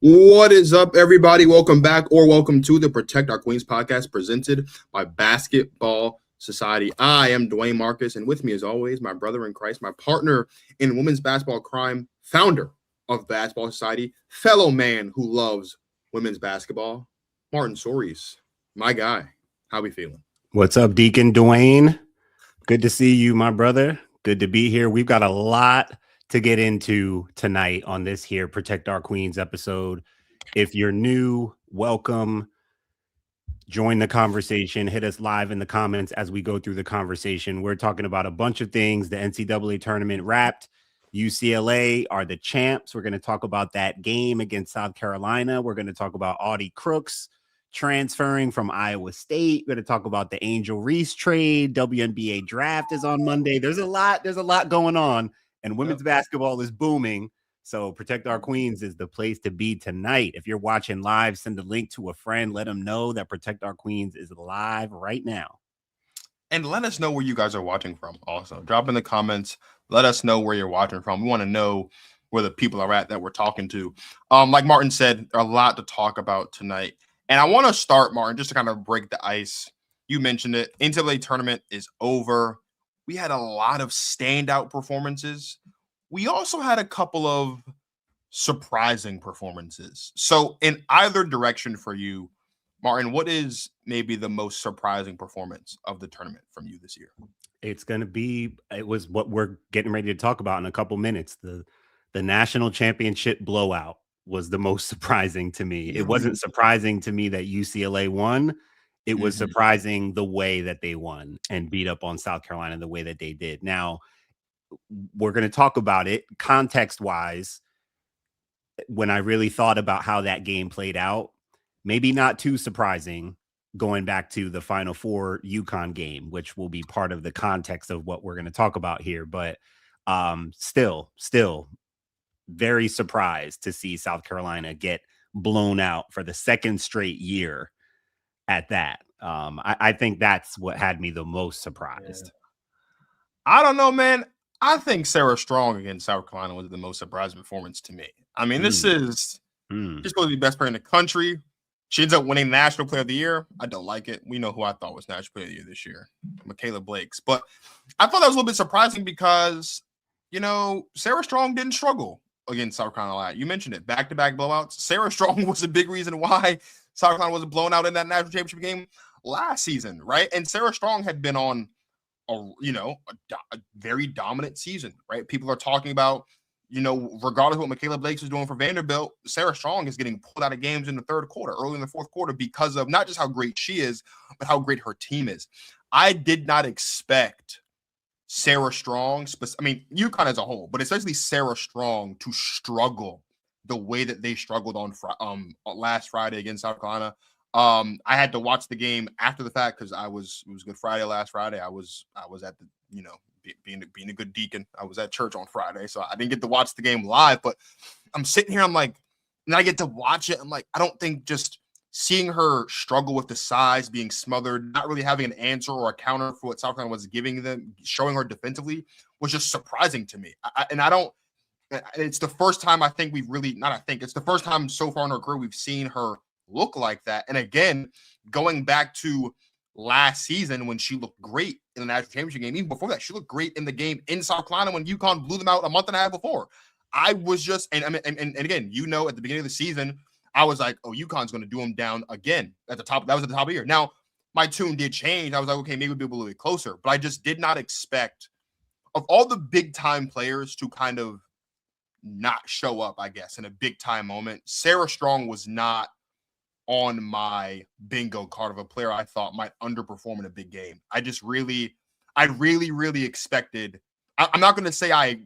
What is up, everybody? Welcome back or welcome to the Protect Our Queens podcast presented by Basketball Society. I am Dwayne Marcus, and with me, as always, my brother in Christ, my partner in women's basketball crime, founder of Basketball Society, fellow man who loves women's basketball, Martin Soris. My guy. How we feeling? What's up, Deacon Dwayne? Good to see you, my brother. Good to be here. We've got a lot to get into tonight on this here Protect Our Queens episode. If you're new, welcome. Join the conversation. Hit us live in the comments as we go through the conversation. We're talking about a bunch of things. The NCAA Tournament wrapped. UCLA are the champs. We're going to talk about that game against South Carolina. We're going to talk about Audi Crooks transferring from Iowa State. We're going to talk about the Angel Reese trade. WNBA Draft is on Monday. There's a lot going on. And women's basketball is booming. So Protect Our Queens is the place to be tonight. If you're watching live, send a link to a friend. Let them know that Protect Our Queens is live right now. And let us know where you guys are watching from also. Drop in the comments. Let us know where you're watching from. We want to know where the people are at that we're talking to. Like Martin said, a lot to talk about tonight. And I want to start, Martin, just to kind of break the ice. You mentioned it. NCAA Tournament is over. We had a lot of standout performances. We also had a couple of surprising performances. So in either direction for you, Martin, what is maybe the most surprising performance of the tournament from you this year? It was what we're getting ready to talk about in a couple minutes. The national championship blowout was the most surprising to me. It wasn't surprising to me that UCLA won. It was surprising the way that they won and beat up on South Carolina the way that they did. Now, we're going to talk about it context-wise. When I really thought about how that game played out, maybe not too surprising going back to the Final Four UConn game, which will be part of the context of what we're going to talk about here. But still very surprised to see South Carolina get blown out for the second straight year at that. I think that's what had me the most surprised. I don't know, man. I think Sarah Strong against South Carolina was the most surprising performance to me. I mean, this is just going to be the best player in the country. She ends up winning National Player of the Year. I don't like it. We know who I thought was National Player of the Year this year, Michaela Blakes. But I thought that was a little bit surprising because, Sarah Strong didn't struggle against South Carolina. You mentioned it, back-to-back blowouts. Sarah Strong was a big reason why South Carolina wasn't blown out in that national championship game last season, right? And Sarah Strong had been on a very dominant season, right? People are talking about, regardless of what Michaela Blakes was doing for Vanderbilt, Sarah Strong is getting pulled out of games in the third quarter, early in the fourth quarter, because of not just how great she is, but how great her team is. I did not expect Sarah Strong, UConn as a whole, but especially Sarah Strong to struggle the way that they struggled on last Friday against South Carolina. I had to watch the game after the fact because it was Good Friday last Friday. I was at the, being a good deacon. I was at church on Friday, so I didn't get to watch the game live, but I'm sitting here, I'm like, and I get to watch it. I'm like, I don't think just seeing her struggle with the size, being smothered, not really having an answer or a counter for what South Carolina was giving them, showing her defensively was just surprising to me. It's the first time it's the first time so far in her career we've seen her look like that. And again, going back to last season when she looked great in the national championship game, even before that, she looked great in the game in South Carolina when UConn blew them out a month and a half before. I was just, and again, at the beginning of the season, I was like, oh, UConn's going to do them down again at the top. That was at the top of the year. Now, my tune did change. I was like, okay, maybe we'll be a little bit closer. But I just did not expect, of all the big-time players to kind of not show up, I guess, in a big-time moment, Sarah Strong was not on my bingo card of a player I thought might underperform in a big game. I really expected, I'm not going to say I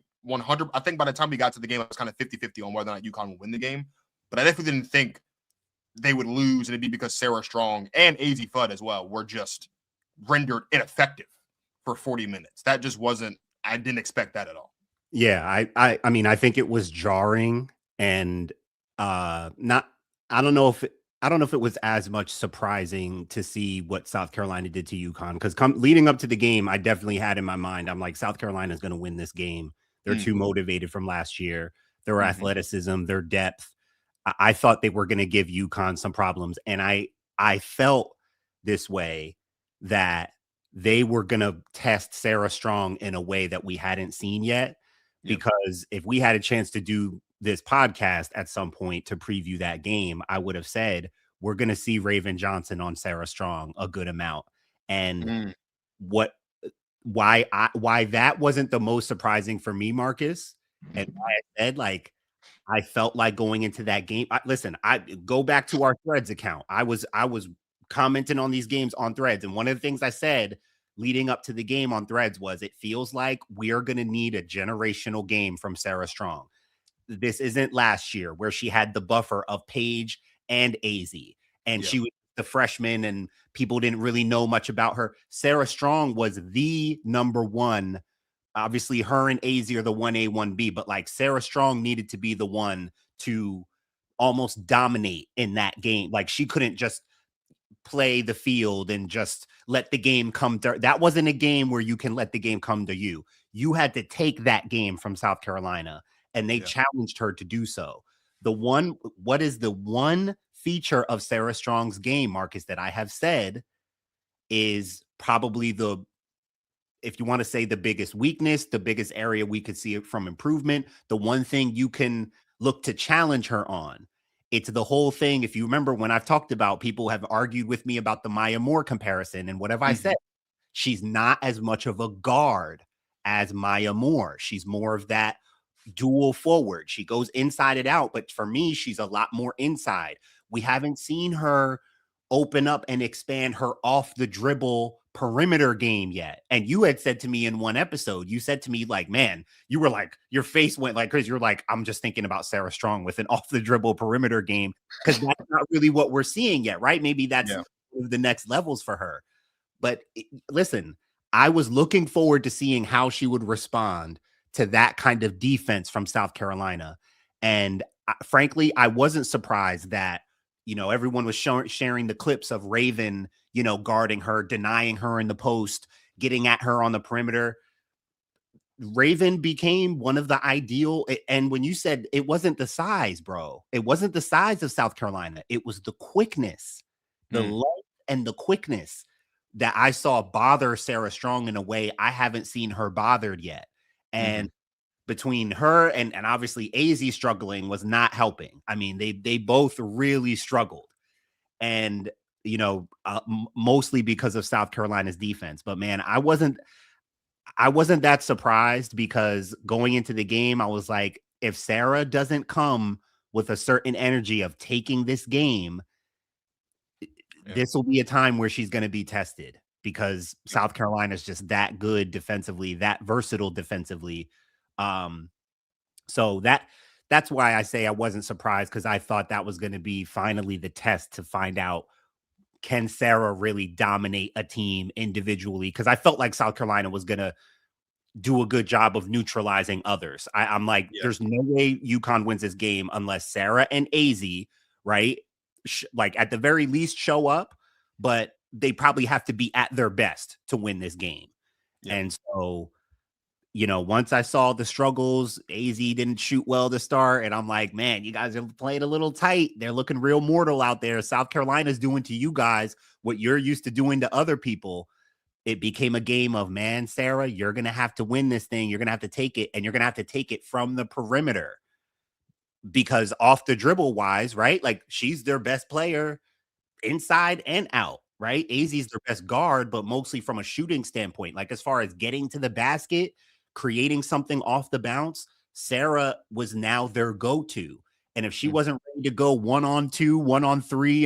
think by the time we got to the game, I was kind of 50-50 on whether or not UConn would win the game. But I definitely didn't think they would lose, and it'd be because Sarah Strong and AZ Fudd as well were just rendered ineffective for 40 minutes. That just wasn't, I didn't expect that at all. Yeah, I think it was jarring and I don't know if it was as much surprising to see what South Carolina did to UConn, because leading up to the game, I definitely had in my mind, I'm like, South Carolina is going to win this game. They're too motivated from last year. Their athleticism, their depth. I thought they were going to give UConn some problems. And I felt this way, that they were going to test Sarah Strong in a way that we hadn't seen yet. Because if we had a chance to do this podcast at some point to preview that game, I would have said, we're going to see Raven Johnson on Sarah Strong a good amount. And why that wasn't the most surprising for me, Marcus, and why I said, like, I felt like going into that game. Listen, I go back to our Threads account. I was commenting on these games on Threads, and one of the things I said leading up to the game on Threads was, it feels like we are going to need a generational game from Sarah Strong. This isn't last year where she had the buffer of Paige and AZ, and she was the freshman and people didn't really know much about her. Sarah Strong was the number one. Obviously, her and AZ are the 1A, 1B, but like Sarah Strong needed to be the one to almost dominate in that game. Like, she couldn't just play the field and just let the game come to her. That wasn't a game where you can let the game come to you. You had to take that game from South Carolina, and they challenged her to do so. What is the one feature of Sarah Strong's game, Marcus, that I have said is probably if you want to say the biggest weakness, the biggest area we could see it from improvement, the one thing you can look to challenge her on? It's the whole thing. If you remember, when I've talked about, people have argued with me about the Maya Moore comparison, and what have I said? She's not as much of a guard as Maya Moore. She's more of that dual forward. She goes inside and out, but for me, she's a lot more inside. We haven't seen her open up and expand her off the dribble perimeter game yet. And you had said to me in one episode, you said to me, like, man, you were like, your face went like crazy. You're like, I'm just thinking about Sarah Strong with an off the dribble perimeter game, because that's not really what we're seeing yet, right? Maybe that's the next levels for her. But listen, I was looking forward to seeing how she would respond to that kind of defense from South Carolina. And frankly, I wasn't surprised that, everyone was sharing the clips of Raven, guarding her, denying her in the post, getting at her on the perimeter. Raven became one of the ideal. And when you said it wasn't the size, bro, it wasn't the size of South Carolina. It was the quickness, the length and the quickness that I saw bother Sarah Strong in a way I haven't seen her bothered yet. And between her and obviously AZ struggling was not helping. I mean, they both really struggled, and mostly because of South Carolina's defense. But man, I wasn't that surprised, because going into the game, I was like, if Sarah doesn't come with a certain energy of taking this game, this will be a time where she's going to be tested, because South Carolina is just that good defensively, that versatile defensively. So that's why I say I wasn't surprised, because I thought that was going to be finally the test to find out, can Sarah really dominate a team individually? Because I felt like South Carolina was going to do a good job of neutralizing others. I'm like, there's no way UConn wins this game unless Sarah and AZ, right? Like, at the very least, show up, but they probably have to be at their best to win this game. And so, once I saw the struggles, AZ didn't shoot well to start, and I'm like, man, you guys have played a little tight. They're looking real mortal out there. South Carolina's doing to you guys what you're used to doing to other people. It became a game of, man, Sarah, you're going to have to win this thing. You're going to have to take it, and you're going to have to take it from the perimeter, because off the dribble wise, right? Like, she's their best player inside and out, right? AZ's their best guard, but mostly from a shooting standpoint. Like, as far as getting to the basket, creating something off the bounce, Sarah was now their go-to. And if she wasn't ready to go 1-on-2, 1-on-3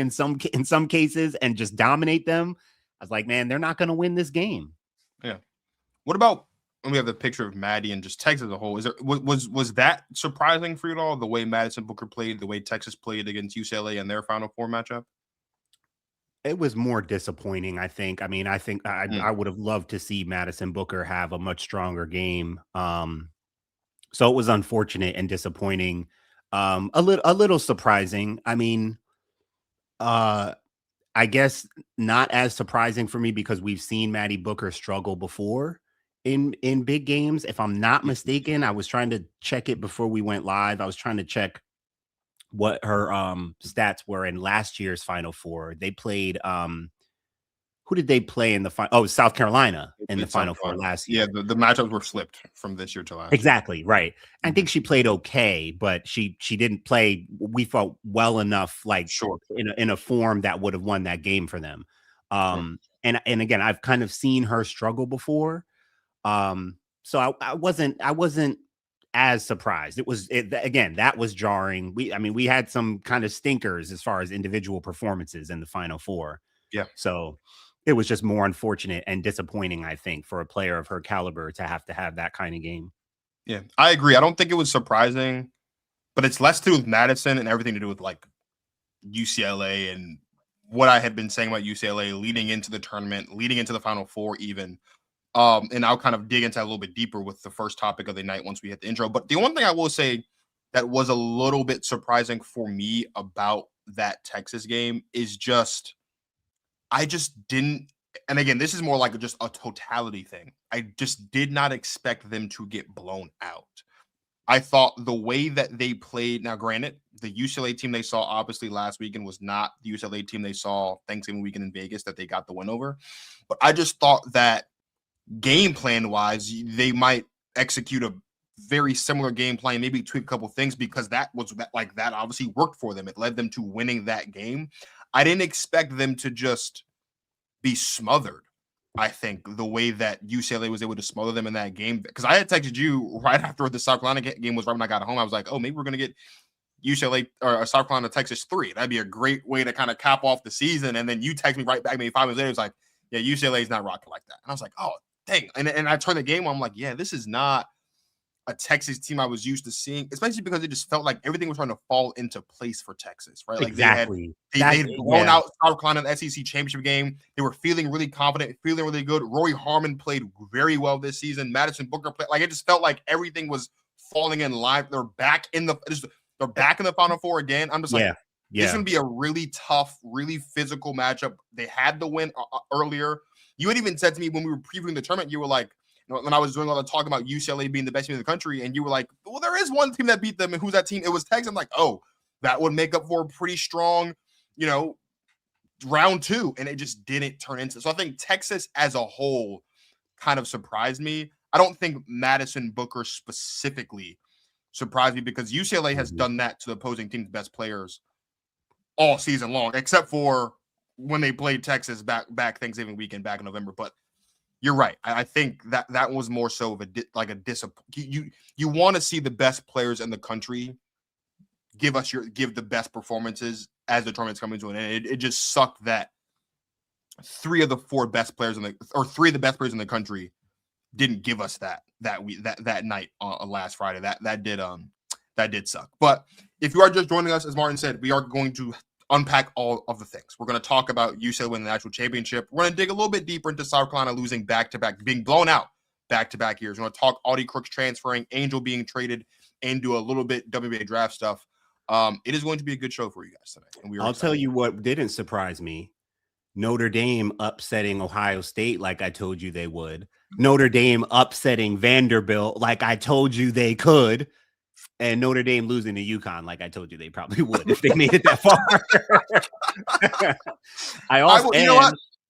in some cases and just dominate them, I was like, man, they're not going to win this game. Yeah. What about when we have the picture of Maddie and just Texas as a whole? Was that surprising for you at all? The way Madison Booker played, the way Texas played against UCLA in their Final Four matchup? It was more disappointing, I think. I mean, I would have loved to see Madison Booker have a much stronger game. So it was unfortunate and disappointing. A little surprising. I mean, I guess not as surprising for me, because we've seen Maddie Booker struggle before in big games. If I'm not mistaken, I was trying to check it before we went live. I was trying to check what her stats were in last year's Final Four. They played who did they play in the final? Oh, South Carolina in the Final Four last year. Yeah, the matchups were flipped from this year to last Exactly, right. I think she played okay, but she didn't play, we felt, well enough, like in a form that would have won that game for them. And again, I've kind of seen her struggle before. So I wasn't as surprised. Again, that was jarring. We had some kind of stinkers as far as individual performances in the Final Four. Yeah. So it was just more unfortunate and disappointing, I think, for a player of her caliber to have that kind of game. Yeah, I agree. I don't think it was surprising, but it's less to do with Madison and everything to do with like UCLA and what I had been saying about UCLA leading into the tournament, leading into the Final Four even. And I'll kind of dig into that a little bit deeper with the first topic of the night once we hit the intro. But the one thing I will say that was a little bit surprising for me about that Texas game is I just didn't, and again, this is more like just a totality thing. I just did not expect them to get blown out. I thought the way that they played, now granted, the UCLA team they saw obviously last weekend was not the UCLA team they saw Thanksgiving weekend in Vegas that they got the win over. But I just thought that game plan wise, they might execute a very similar game plan, maybe tweak a couple things because that obviously worked for them. It led them to winning that game. I didn't expect them to just be smothered. I think the way that UCLA was able to smother them in that game, because I had texted you right after the South Carolina game was right when I got home. I was like, oh, maybe we're going to get UCLA or South Carolina, Texas 3. That'd be a great way to kind of cap off the season. And then you text me right back maybe 5 minutes later. It was like, yeah, UCLA is not rocking like that. And I was like, oh, dang. And I turned the game on. I'm like, yeah, this is not a Texas team I was used to seeing, especially because it just felt like everything was trying to fall into place for Texas, right? Like exactly. They had blown out South Carolina in the SEC championship game. They were feeling really confident, feeling really good. Rory Harmon played very well this season. Madison Booker played, like it just felt like everything was falling in line. They're back in the Final Four again. I'm just like, this is going to be a really tough, really physical matchup. They had the win earlier. You had even said to me when we were previewing the tournament, you were like, when I was doing all the talk about UCLA being the best team in the country, and you were like, well, there is one team that beat them, and who's that team? It was Texas. I'm like, oh, that would make up for a pretty strong, round 2, and it just didn't turn into. So I think Texas as a whole kind of surprised me. I don't think Madison Booker specifically surprised me because UCLA has done that to the opposing team's best players all season long, except for when they played Texas back Thanksgiving weekend back in November. But you're right. I think that was more so of a disappointment. You want to see the best players in the country give the best performances as the tournament's coming to an end. It just sucked that 3 of the 4 best players 3 of the best players in the country didn't give us that night last Friday. That did suck. But if you are just joining us, as Martin said, we are going to unpack all of the things. We're going to talk about UCLA winning the national championship. We're going to dig a little bit deeper into South Carolina losing back-to-back, being blown out back-to-back years. We're going to talk Audi Crooks transferring, Angel being traded, and do a little bit WNBA draft stuff. It is going to be a good show for you guys tonight. And I'll tell you what didn't surprise me. Notre Dame upsetting Ohio State like I told you they would. Notre Dame upsetting Vanderbilt like I told you they could. And Notre Dame losing to UConn, like I told you they probably would if they made it that far.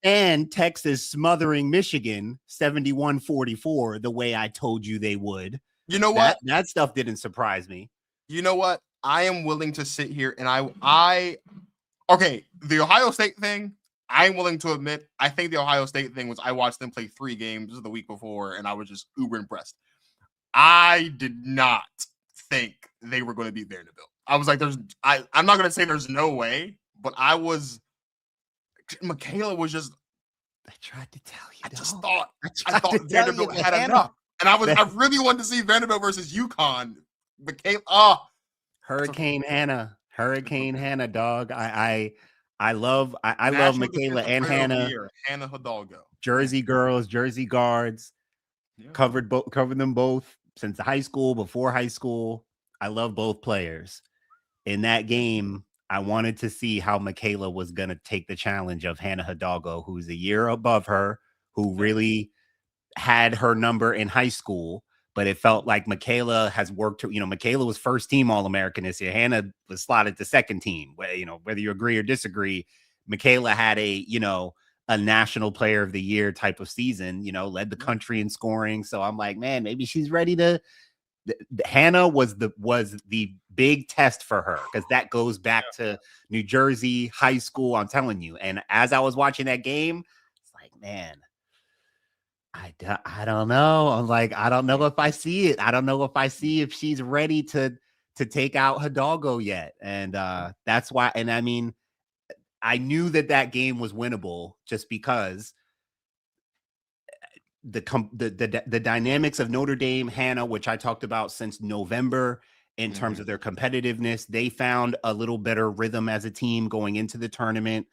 And Texas smothering Michigan 71-44 the way I told you they would. You know what? That stuff didn't surprise me. You know what? I am willing to sit here and the Ohio State thing, I'm willing to admit, I think the Ohio State thing was I watched them play 3 games the week before and I was just uber impressed. I did not think they were going to beat Vanderbilt. I was like, I'm not going to say there's no way, but Michaela was just, I tried to tell you. I thought Vanderbilt had enough. And I really wanted to see Vanderbilt versus UConn. Michaela, Hurricane Hannah, dog. I love Michaela and Hannah. Hannah Hidalgo. Jersey girls, Jersey guards. Yeah. Covered them both since high school, before high school. I love both players. In that game, I wanted to see how Michaela was going to take the challenge of Hannah Hidalgo, who's a year above her, who really had her number in high school, but it felt like Michaela has worked. Michaela was first team All-American this year. Hannah was slotted to second team. Whether you agree or disagree, Michaela had a national player of the year type of season, led the country in scoring. So I'm like, man, maybe she's ready to. Hannah was the big test for her, because that goes back to New Jersey high school. I'm telling you. And as I was watching that game, it's like, man, I don't know. I'm like, I don't know if I see it. I don't know if I see if she's ready to take out Hidalgo yet. And that's why. And I mean, I knew that game was winnable just because the dynamics of Notre Dame, Hannah, which I talked about since November in terms of their competitiveness, they found a little better rhythm as a team going into the tournament.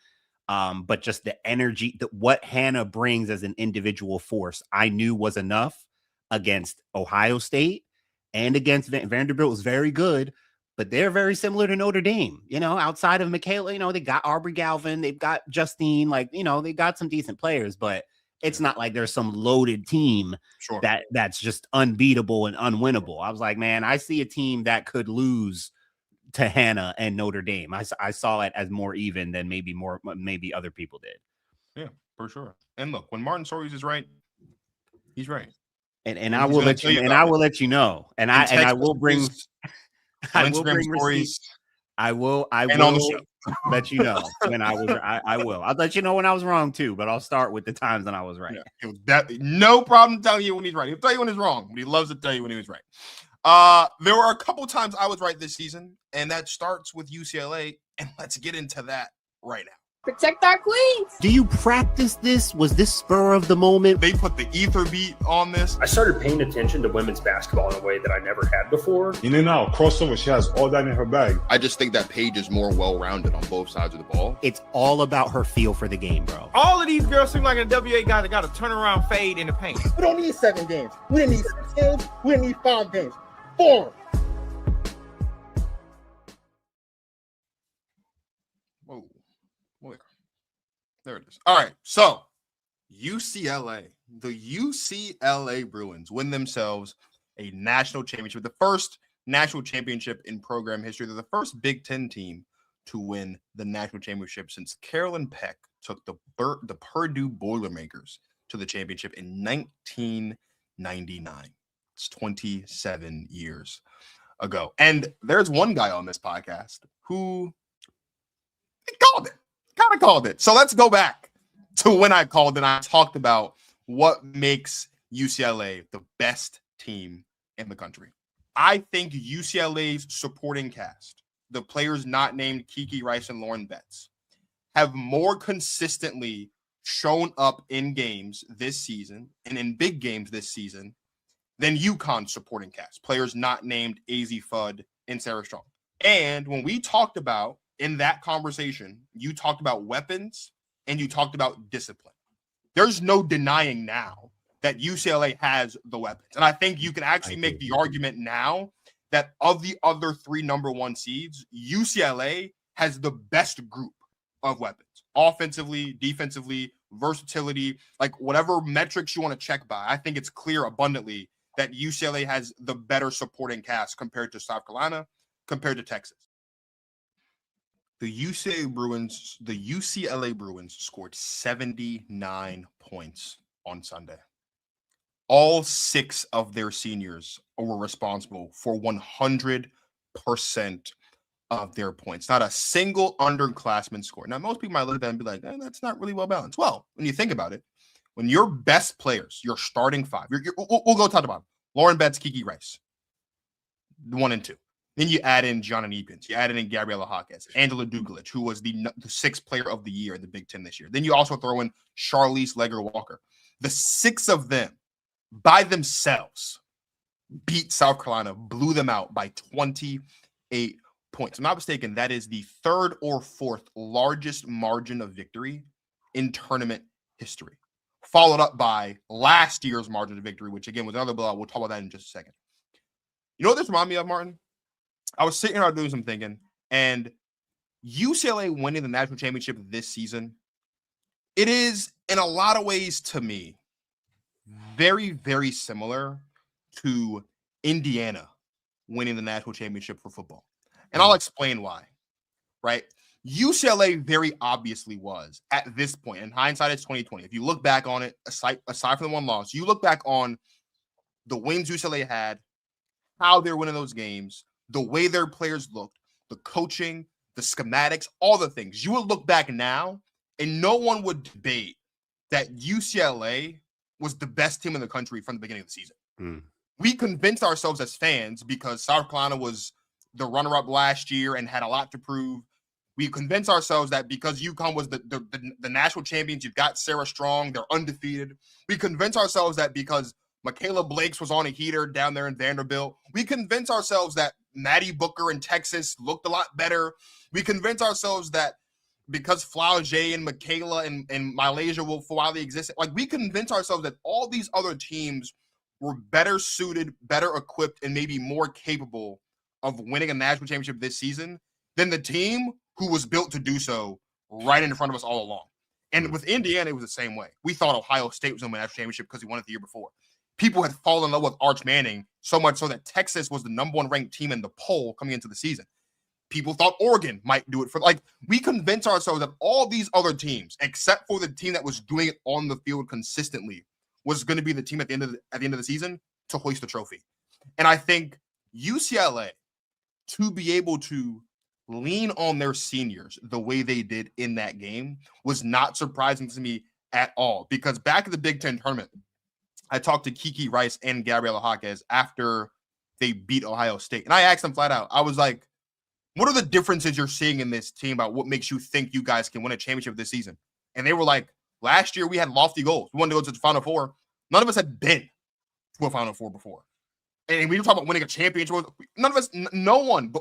But just the energy, what Hannah brings as an individual force, I knew was enough against Ohio State and against Vanderbilt was very good, but they're very similar to Notre Dame. Outside of Michaela, they got Aubrey Galvin, they've got Justine, they got some decent players, but it's not like there's some loaded team that's just unbeatable and unwinnable. I was like, man, I see a team that could lose to Hannah and Notre Dame. I saw it as more even than maybe other people did. Yeah, for sure. And look, when Martin Soros is right, he's right. And I will let you. And I will let you know. And I will bring. I will bring receipts. I will let you know when I was. I will. I'll let you know when I was wrong too. But I'll start with the times when I was right. Yeah, no problem telling you when he's right. He'll tell you when he's wrong, but he loves to tell you when he was right. There were a couple times I was right this season, and that starts with UCLA. And let's get into that right now. Protect our queens. Do you practice this? Was this spur of the moment? They put the ether beat on this. I started paying attention to women's basketball in a way that I never had before. Now, crossover, she has all that in her bag. I just think that Paige is more well-rounded on both sides of the ball. It's all about her feel for the game, bro. All of these girls seem like a WA guy that got a turnaround fade in the paint. We don't need 7 games. We didn't need 6 games. We didn't need 5 games. 4. Whoa. There it is. All right. So UCLA, the UCLA Bruins win themselves a national championship, the first national championship in program history. They're the first Big Ten team to win the national championship since Carolyn Peck took the Purdue Boilermakers to the championship in 1999. It's 27 years ago. And there's one guy on this podcast who kind of called it. So let's go back to when I called and I talked about what makes UCLA the best team in the country. I think UCLA's supporting cast, the players not named Kiki Rice and Lauren Betts, have more consistently shown up in games this season and in big games this season than UConn's supporting cast, players not named AZ Fudd and Sarah Strong. And when we talked about in that conversation, you talked about weapons and you talked about discipline. There's no denying now that UCLA has the weapons. And I think you can actually make the argument now that of the other 3 number 1 seeds, UCLA has the best group of weapons. Offensively, defensively, versatility, like whatever metrics you want to check by. I think it's clear abundantly that UCLA has the better supporting cast compared to South Carolina, compared to Texas. The UCLA Bruins scored 79 points on Sunday. All 6 of their seniors were responsible for 100% of their points. Not a single underclassman scored. Now, most people might look at that and be like, that's not really well balanced. Well, when you think about it, when your best players, your starting 5, we'll go top to bottom. Lauren Betts, Kiki Rice, 1 and 2. Then you add in Gianna Nepins. You add in Gabriela Hawkins, Angela Dugalich, who was the 6th player of the year in the Big Ten this year. Then you also throw in Charlize Legger-Walker. The 6 of them by themselves beat South Carolina, blew them out by 28 points. I'm not mistaken, that is the 3rd or 4th largest margin of victory in tournament history, followed up by last year's margin of victory, which again was another blowout. We'll talk about that in just a second. You know what this reminded me of, Martin? I was sitting here doing some thinking, and UCLA winning the national championship this season, it is, in a lot of ways to me, very, very similar to Indiana winning the national championship for football. And I'll explain why, right? UCLA very obviously was at this point. In hindsight, it's 2020. If you look back on it, aside from the one loss, you look back on the wins UCLA had, how they're winning those games, the way their players looked, the coaching, the schematics, all the things. You would look back now, and no one would debate that UCLA was the best team in the country from the beginning of the season. We convinced ourselves as fans, because South Carolina was the runner-up last year and had a lot to prove. We convinced ourselves that because UConn was the national champions, you've got Sarah Strong, they're undefeated. We convinced ourselves that because Michaela Blakes was on a heater down there in Vanderbilt. We convinced ourselves that Maddie Booker in Texas looked a lot better. We convinced ourselves that because Flaugier and Michaela and Malaysia will for while they existed, like, we convinced ourselves that all these other teams were better suited, better equipped, and maybe more capable of winning a national championship this season than the team who was built to do so right in front of us all along. And with Indiana, it was the same way. We thought Ohio State was going to win a national championship because he won it the year before. People had fallen in love with Arch Manning so much so that Texas was the number one ranked team in the poll coming into the season. People thought Oregon might do it for, like, we convinced ourselves that all these other teams, except for the team that was doing it on the field consistently, was going to be the team at the end of the season to hoist the trophy. And I think UCLA, to be able to lean on their seniors the way they did in that game, was not surprising to me at all. Because back at the Big Ten tournament, I talked to Kiki Rice and Gabriela Jaquez after they beat Ohio State. And I asked them flat out, I was like, what are the differences you're seeing in this team about what makes you think you guys can win a championship this season? And they were like, last year we had lofty goals. We wanted to go to the Final Four. None of us had been to a Final Four before. And we were talking about winning a championship. None of us, no one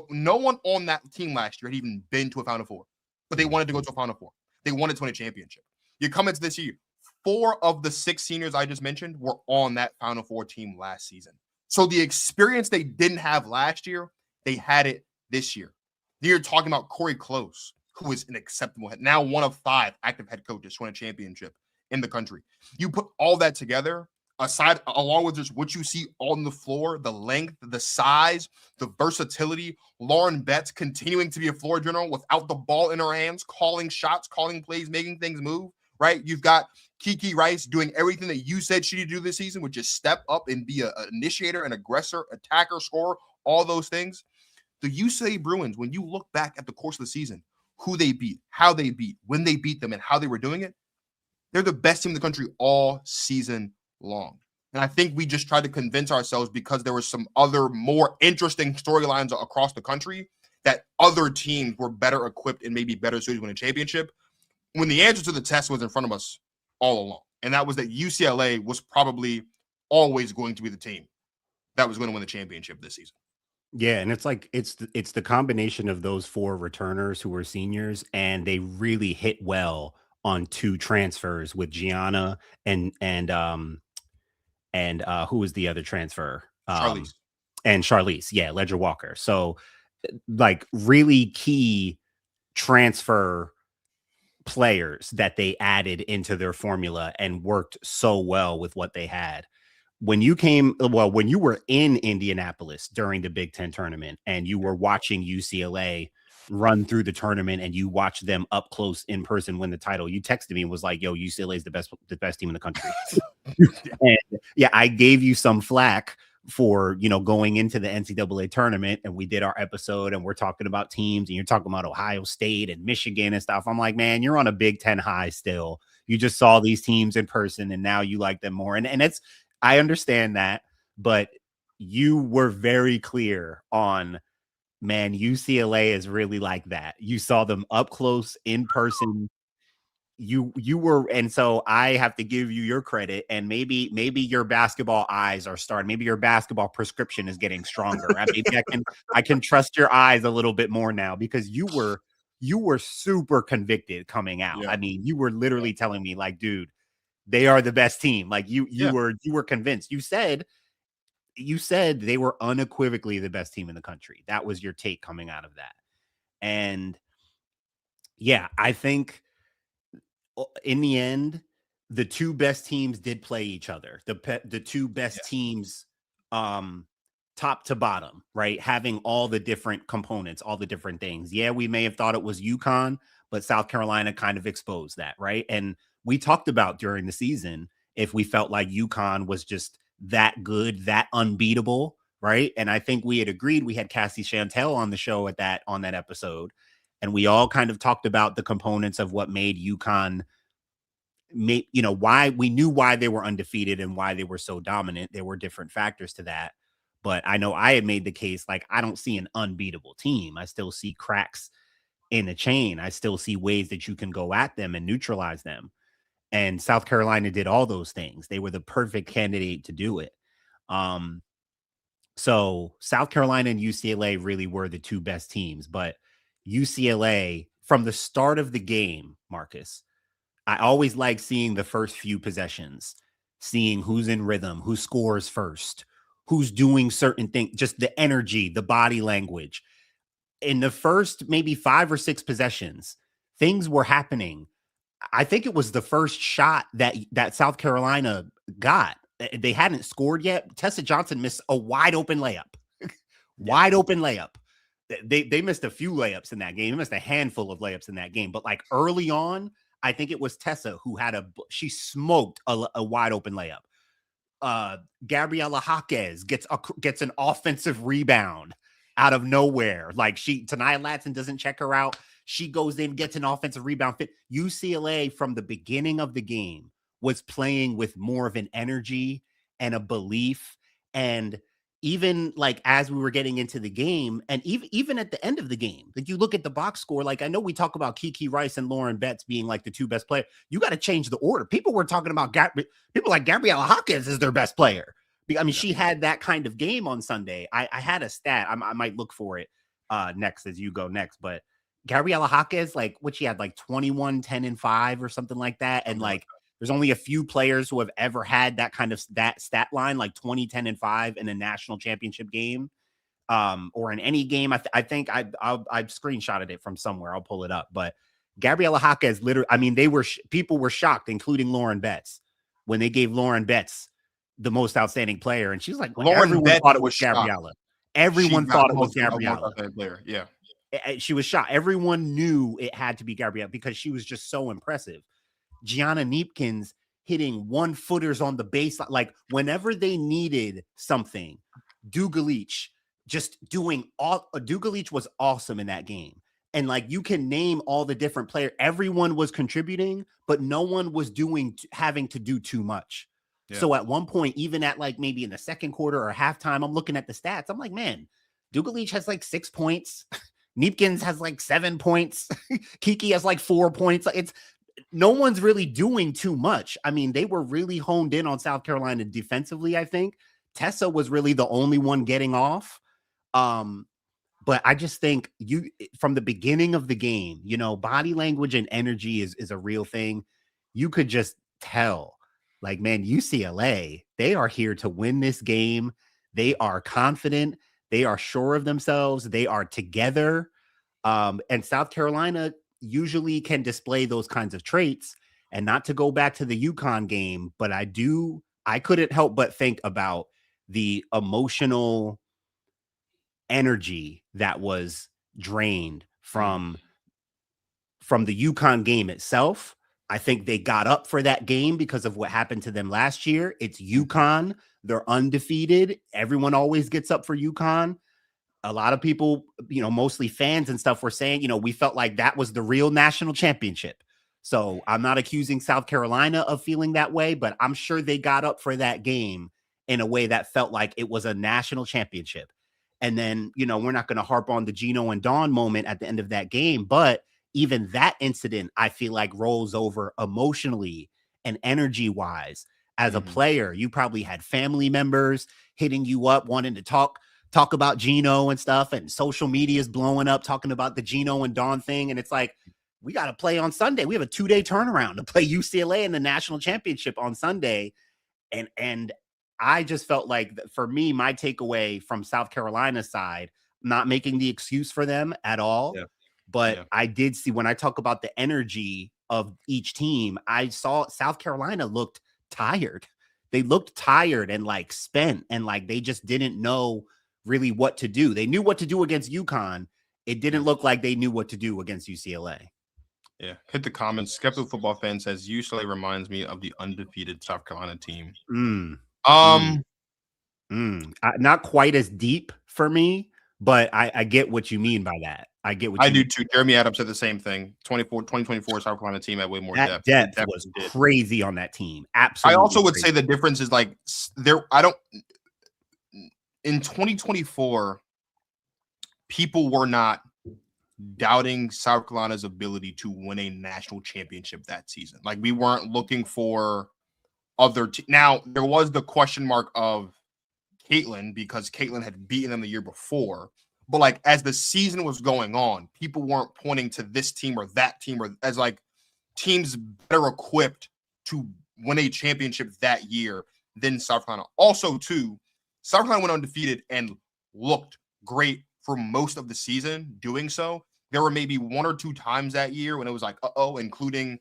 on that team last year had even been to a Final Four. But they wanted to go to a Final Four. They wanted to win a championship. You come into this year, 4 of the 6 seniors I just mentioned were on that Final Four team last season. So the experience they didn't have last year, they had it this year. You're talking about Corey Close, who is an acceptable head, now one of 5 active head coaches to win a championship in the country. You put all that together, along with just what you see on the floor, the length, the size, the versatility. Lauren Betts continuing to be a floor general without the ball in her hands, calling shots, calling plays, making things move, right? You've got Kiki Rice doing everything that you said she needed to do this season, which is step up and be an initiator, an aggressor, attacker, scorer, all those things. The UCLA Bruins, when you look back at the course of the season, who they beat, how they beat, when they beat them, and how they were doing it, they're the best team in the country all season long. And I think we just tried to convince ourselves, because there were some other more interesting storylines across the country, that other teams were better equipped and maybe better suited to win a championship, when the answer to the test was in front of us all along. And that was that UCLA was probably always going to be the team that was going to win the championship this season. Yeah, and it's like it's the combination of those 4 returners who were seniors, and they really hit well on 2 transfers with Gianna and who was the other transfer? Charlize. And Charlize, yeah, Ledger Walker. So, like, really key transfer players that they added into their formula and worked so well with what they had. When you were in Indianapolis during the Big Ten tournament and you were watching UCLA run through the tournament and you watched them up close in person win the title, you texted me and was like, yo, UCLA is the best team in the country. And yeah, I gave you some flack for, going into the NCAA tournament, and we did our episode and we're talking about teams and you're talking about Ohio State and Michigan and stuff. I'm like, man, you're on a Big Ten high still. You just saw these teams in person and now you like them more. And I understand that, but you were very clear on, man, UCLA is really like that. You saw them up close in person. You were, and so I have to give you your credit, and maybe your basketball eyes are starting. Maybe your basketball prescription is getting stronger. Maybe I can trust your eyes a little bit more now, because you were super convicted coming out. Yeah. I mean, you were literally telling me, like, dude, they are the best team. Like, you were convinced. You said they were unequivocally the best team in the country. That was your take coming out of that. And yeah, I think in the end, the 2 best teams did play each other. The 2 best teams top to bottom, right? Having all the different components, all the different things. Yeah, we may have thought it was UConn, but South Carolina kind of exposed that, right? And we talked about during the season if we felt like UConn was just that good, that unbeatable, right? And I think we had agreed. We had Cassie Chantel on the show on that episode, and we all kind of talked about the components of what made UConn, why we knew why they were undefeated and why they were so dominant. There were different factors to that. But I know I had made the case, like, I don't see an unbeatable team. I still see cracks in the chain. I still see ways that you can go at them and neutralize them. And South Carolina did all those things. They were the perfect candidate to do it. So South Carolina and UCLA really were the two best teams. But UCLA, from the start of the game, Marcus, I always like seeing the first few possessions, seeing who's in rhythm, who scores first, who's doing certain things, just the energy, the body language. In the first maybe 5 or 6 possessions, things were happening. I think it was the first shot that South Carolina got. They hadn't scored yet. Tessa Johnson missed a wide open layup. Wide open layup. They missed a few layups in that game. They missed a handful of layups in that game. But like early on, I think it was Tessa who she smoked a wide open layup. Gabriela Jaquez gets an offensive rebound out of nowhere. Like Tanaya Latson doesn't check her out. She goes in, gets an offensive rebound. UCLA from the beginning of the game was playing with more of an energy and a belief. And even like as we were getting into the game, and even at the end of the game, like you look at the box score, like I know we talk about Kiki Rice and Lauren Betts being like the two best players. You got to change the order. People were talking about people like Gabriela Jaquez is their best player. I mean, she had that kind of game on Sunday. I had a stat. I might look for it next as you go next. But Gabriela Jaquez, like what she had, like 21, 10, and 5 or something like that. And like there's only a few players who have ever had that kind of that stat line, like 20, 10, and 5 in a national championship game, or in any game. I think I've screenshotted it from somewhere. I'll pull it up. But Gabriela Jaquez, literally, I mean, people were shocked, including Lauren Betts, when they gave Lauren Betts the most outstanding player, and she's like, everyone thought it was Gabriela. Everyone thought it was Gabriela. Yeah, she was shocked. Everyone knew it had to be Gabriela because she was just so impressive. Gianna Neepkins hitting 1-footers on the baseline. Like whenever they needed something, Dugalich just doing all. Dugalich was awesome in that game. And like you can name all the different players. Everyone was contributing, but no one was having to do too much. Yeah. So at one point, even at like maybe in the second quarter or halftime, I'm looking at the stats. I'm like, man, Dugalich has like 6 points. Neepkins has like 7 points. Kiki has like 4 points. It's no one's really doing too much. I mean, they were really honed in on South Carolina defensively, I think. Tessa was really the only one getting off. But I just think from the beginning of the game, body language and energy is a real thing. You could just tell, like, man, UCLA, they are here to win this game. They are confident. They are sure of themselves. They are together. And South Carolina usually can display those kinds of traits. And not to go back to the UConn game, but I couldn't help but think about the emotional energy that was drained from the UConn game itself. I think they got up for that game because of what happened to them last year. It's UConn. They're undefeated. Everyone always gets up for UConn. A lot of people, mostly fans and stuff, were saying, we felt like that was the real national championship. So I'm not accusing South Carolina of feeling that way, but I'm sure they got up for that game in a way that felt like it was a national championship. And then, we're not going to harp on the Gino and Dawn moment at the end of that game, but even that incident, I feel like rolls over emotionally and energy wise. As a player, you probably had family members hitting you up, wanting to talk about Gino and stuff, and social media is blowing up, talking about the Gino and Dawn thing. And it's like, we got to play on Sunday. We have a 2-day turnaround to play UCLA in the national championship on Sunday. And I just felt like, for me, my takeaway from South Carolina's side, not making the excuse for them at all. Yeah. But I did see, when I talk about the energy of each team, I saw South Carolina looked tired. looked tired and like spent, and like they just didn't know really what to do. They knew what to do against UConn. It didn't look like they knew what to do against UCLA. Yeah, hit the comments. Skeptical football fan says UCLA reminds me of the undefeated South Carolina team. Not quite as deep for me, but I get what you mean by that. I get what I you do mean. too. Jeremy Adams said the same thing. 2024 South Carolina team had way more That depth. depth was crazy on that team. Absolutely. I also would crazy. say the difference is like in 2024, people were not doubting South Carolina's ability to win a national championship that season. Like we weren't looking for other now there was the question mark of Caitlin because Caitlin had beaten them the year before. But like as the season was going on, people weren't pointing to this team or that team or as like teams better equipped to win a championship that year than South Carolina. Also, too, South Carolina went undefeated and looked great for most of the season doing so. There were maybe one or two times that year when it was like, including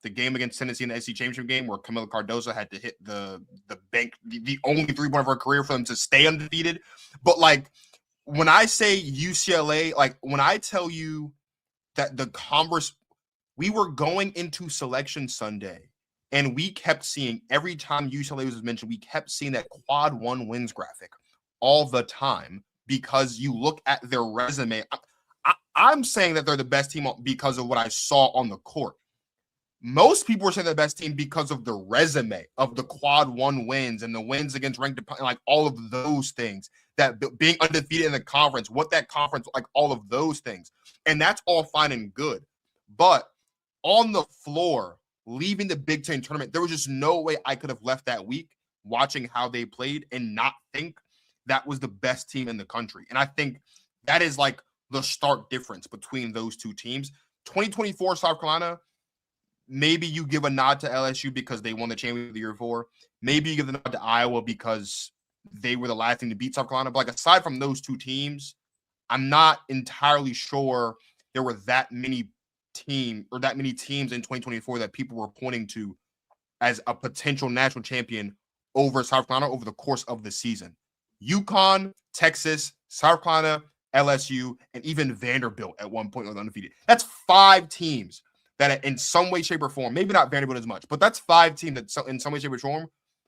the game against Tennessee in the SEC championship game where Camila Cardoso had to hit the bank, the only 3-point of her career for them to stay undefeated. But like when I say UCLA, like when I tell you that the Converse, we were going into Selection Sunday and we kept seeing every time UCLA was mentioned, we kept seeing that quad 1 wins graphic all the time because you look at their resume. I'm saying that they're the best team because of what I saw on the court. Most people were saying they're the best team because of the resume of the quad 1 wins and the wins against ranked, like all of those things, that being undefeated in the conference, what that conference, like all of those things. And that's all fine and good. But on the floor, leaving the Big Ten tournament, there was just no way I could have left that week watching how they played and not think that was the best team in the country. And I think that is like the stark difference between those two teams. 2024 South Carolina, maybe you give a nod to LSU because they won the championship the year before. Maybe you give the nod to Iowa because they were the last team to beat South Carolina. But like aside from those two teams, I'm not entirely sure there were that many teams in 2024 that people were pointing to as a potential national champion over South Carolina over the course of the season. UConn, Texas, South Carolina, LSU, and even Vanderbilt at one point was undefeated. That's 5 teams that in some way, shape, or form, maybe not Vanderbilt as much, but that's 5 teams that in some way, shape, or form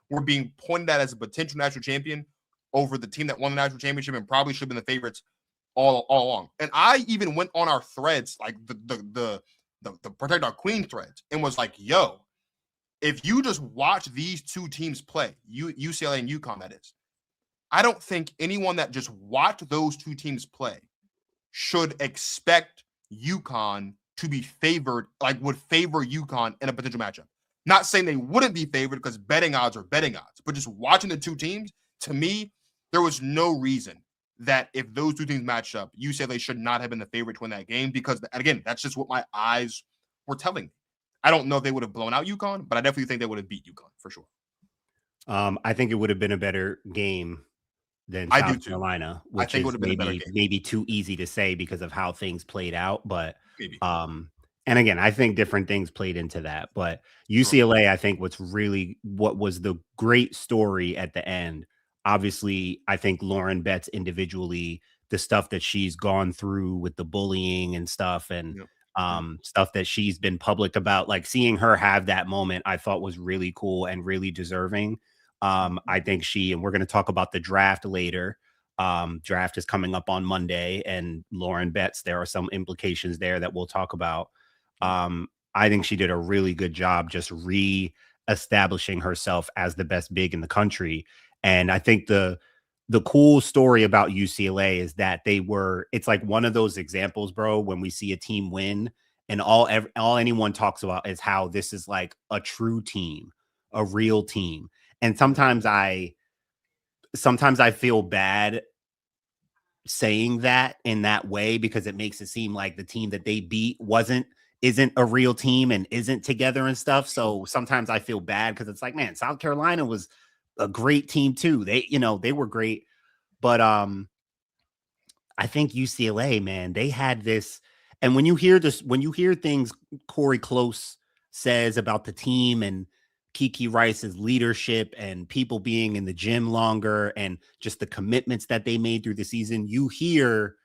were being pointed at as a potential national champion over the team that won the national championship and probably should have been the favorites all along. And I even went on our threads, like the Protect Our Queen threads, and was like, yo, if you just watch these two teams play, UCLA and UConn, that is, I don't think anyone that just watched those two teams play should expect UConn to be favored, like would favor UConn in a potential matchup. Not saying they wouldn't be favored because betting odds are betting odds, but just watching the two teams, to me, there was no reason that if those two teams matched up, UCLA should not have been the favorite to win that game because, again, that's just what my eyes were telling me. I don't know if they would have blown out UConn, but I definitely think they would have beat UConn for sure. I think it would have been a better game than South Carolina, which is maybe too easy to say because of how things played out. But and again, I think different things played into that. But UCLA, I think what was the great story at the end. Obviously, I think Lauren Betts individually, the stuff that she's gone through with the bullying and stuff, and stuff that she's been public about, like seeing her have that moment, I thought was really cool and really deserving. I think and we're going to talk about the draft later. Draft is coming up on Monday, and Lauren Betts, there are some implications there that we'll talk about. I think she did a really good job just re-establishing herself as the best big in the country. And I think the cool story about UCLA is that it's like one of those examples, bro, when we see a team win and all anyone talks about is how this is like a true team, a real team. And sometimes I feel bad saying that in that way because it makes it seem like the team that they beat isn't a real team and isn't together and stuff. So sometimes I feel bad because it's like, man, South Carolina was a great team too. They were great. But I think UCLA, man, they had this. And when you hear things Corey Close says about the team and Kiki Rice's leadership and people being in the gym longer and just the commitments that they made through the season, you hear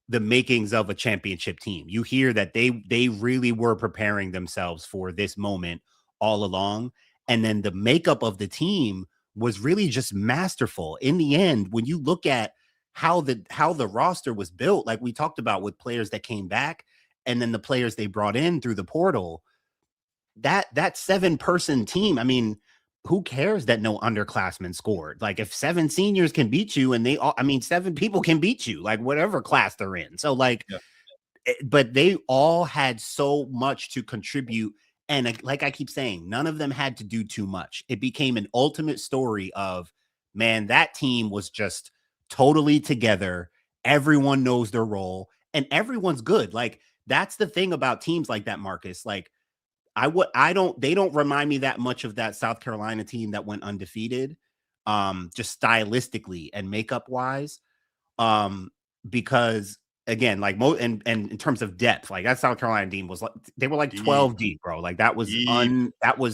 the makings of a championship team. You hear that they really were preparing themselves for this moment all along. And then the makeup of the team was really just masterful. In the end, when you look at how the roster was built, like we talked about with players that came back and then the players they brought in through the portal, that 7-person team, I mean, who cares that no underclassmen scored? Like if 7 seniors can beat you and 7 people can beat you, like whatever class they're in. So like, but they all had so much to contribute. And like I keep saying, none of them had to do too much. It became an ultimate story of, man, that team was just totally together. Everyone knows their role and everyone's good. Like that's the thing about teams like that, Marcus. Like they don't remind me that much of that South Carolina team that went undefeated, just stylistically and makeup wise. Because again, like and in terms of depth, like that South Carolina team was like, they were like 12 deep, bro. Like that was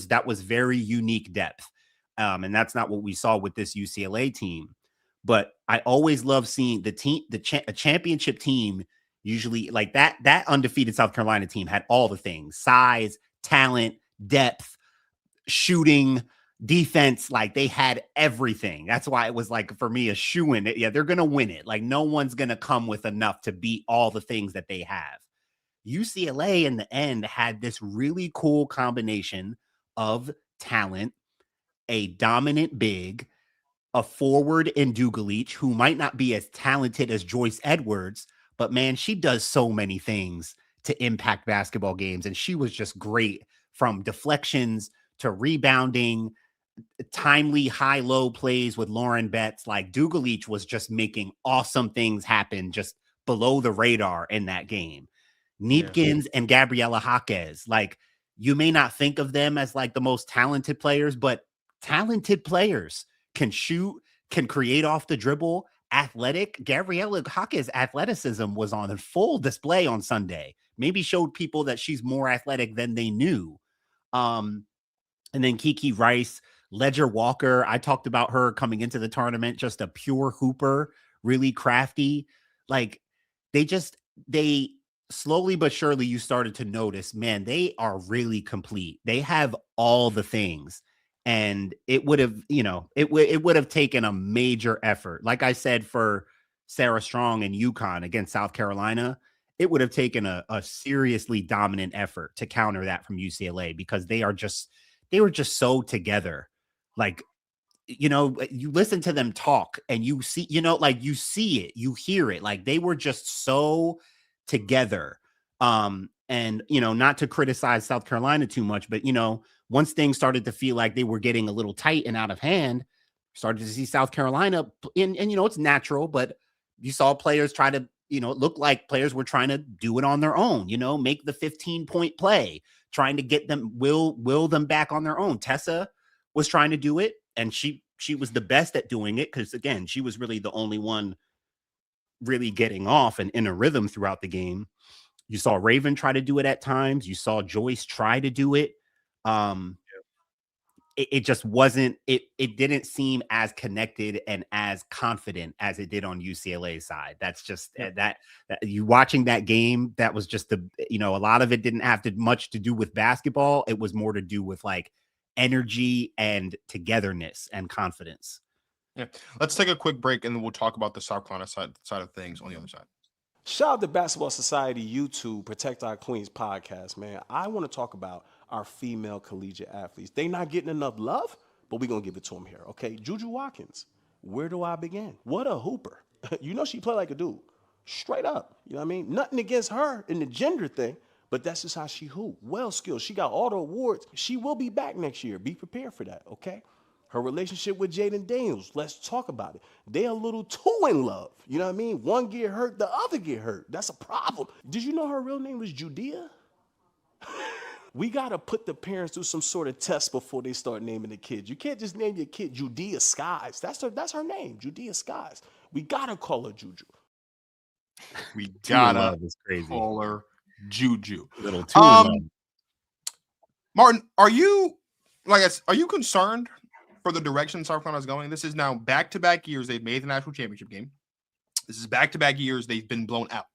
that was very unique depth. And that's not what we saw with this UCLA team. But I always love seeing a championship team. Usually like that undefeated South Carolina team had all the things: size, talent, depth, shooting, defense. Like they had everything. That's why it was like, for me, a shoo-in. Yeah, they're going to win it. Like no one's going to come with enough to beat all the things that they have. UCLA in the end had this really cool combination of talent, a dominant big, a forward in Dugalich, who might not be as talented as Joyce Edwards, but man, she does so many things to impact basketball games. And she was just great, from deflections to rebounding, timely high-low plays with Lauren Betts. Like Dugalich was just making awesome things happen just below the radar in that game. Neepkins and Gabriela Jaquez, like you may not think of them as like the most talented players, but talented players can shoot, can create off the dribble, athletic. Gabriela Jaquez's athleticism was on full display on Sunday. Maybe showed people that she's more athletic than they knew. And then Kiki Rice, Ledger Walker, I talked about her coming into the tournament, just a pure hooper, really crafty. Like they slowly but surely you started to notice, man, they are really complete. They have all the things. And it would have, it would have taken a major effort. Like I said, for Sarah Strong and UConn against South Carolina, it would have taken a seriously dominant effort to counter that from UCLA, because they were just so together. Like, you listen to them talk and you see, you see it, you hear it. Like they were just so together. And, not to criticize South Carolina too much, but, once things started to feel like they were getting a little tight and out of hand, started to see South Carolina and it's natural, but you saw players try to, it looked like players were trying to do it on their own, make the 15-point play, trying to get them, will them back on their own. Tessa was trying to do it, and she was the best at doing it, because again, she was really the only one really getting off and in a rhythm throughout the game. You saw Raven try to do it at times. You saw Joyce try to do it. It just wasn't, it didn't seem as connected and as confident as it did on UCLA's side. That's just that you watching that game, that was just a lot of it didn't have much to do with basketball. It was more to do with like energy and togetherness and confidence. Yeah. Let's take a quick break and then we'll talk about the South Carolina side of things on the other side. Shout out to Basketball Society YouTube, Protect Our Queens podcast, man. I want to talk about our female collegiate athletes. They not getting enough love, but we're going to give it to them here, okay? Juju Watkins, where do I begin? What a hooper. She play like a dude. Straight up. You know what I mean? Nothing against her in the gender thing, but that's just how she hoop. Well skilled. She got all the awards. She will be back next year. Be prepared for that, okay? Her relationship with Jaden Daniels, let's talk about it. They a little too in love. You know what I mean? One get hurt, the other get hurt. That's a problem. Did you know her real name was Judea? We got to put the parents through some sort of test before they start naming the kids. You can't just name your kid Judea Skies. That's her name, Judea Skies. We got to call her Juju. We got to call her Juju. Martin, are you Are you concerned for the direction South Carolina is going? This is now back-to-back years they've made the national championship game. This is back-to-back years they've been blown out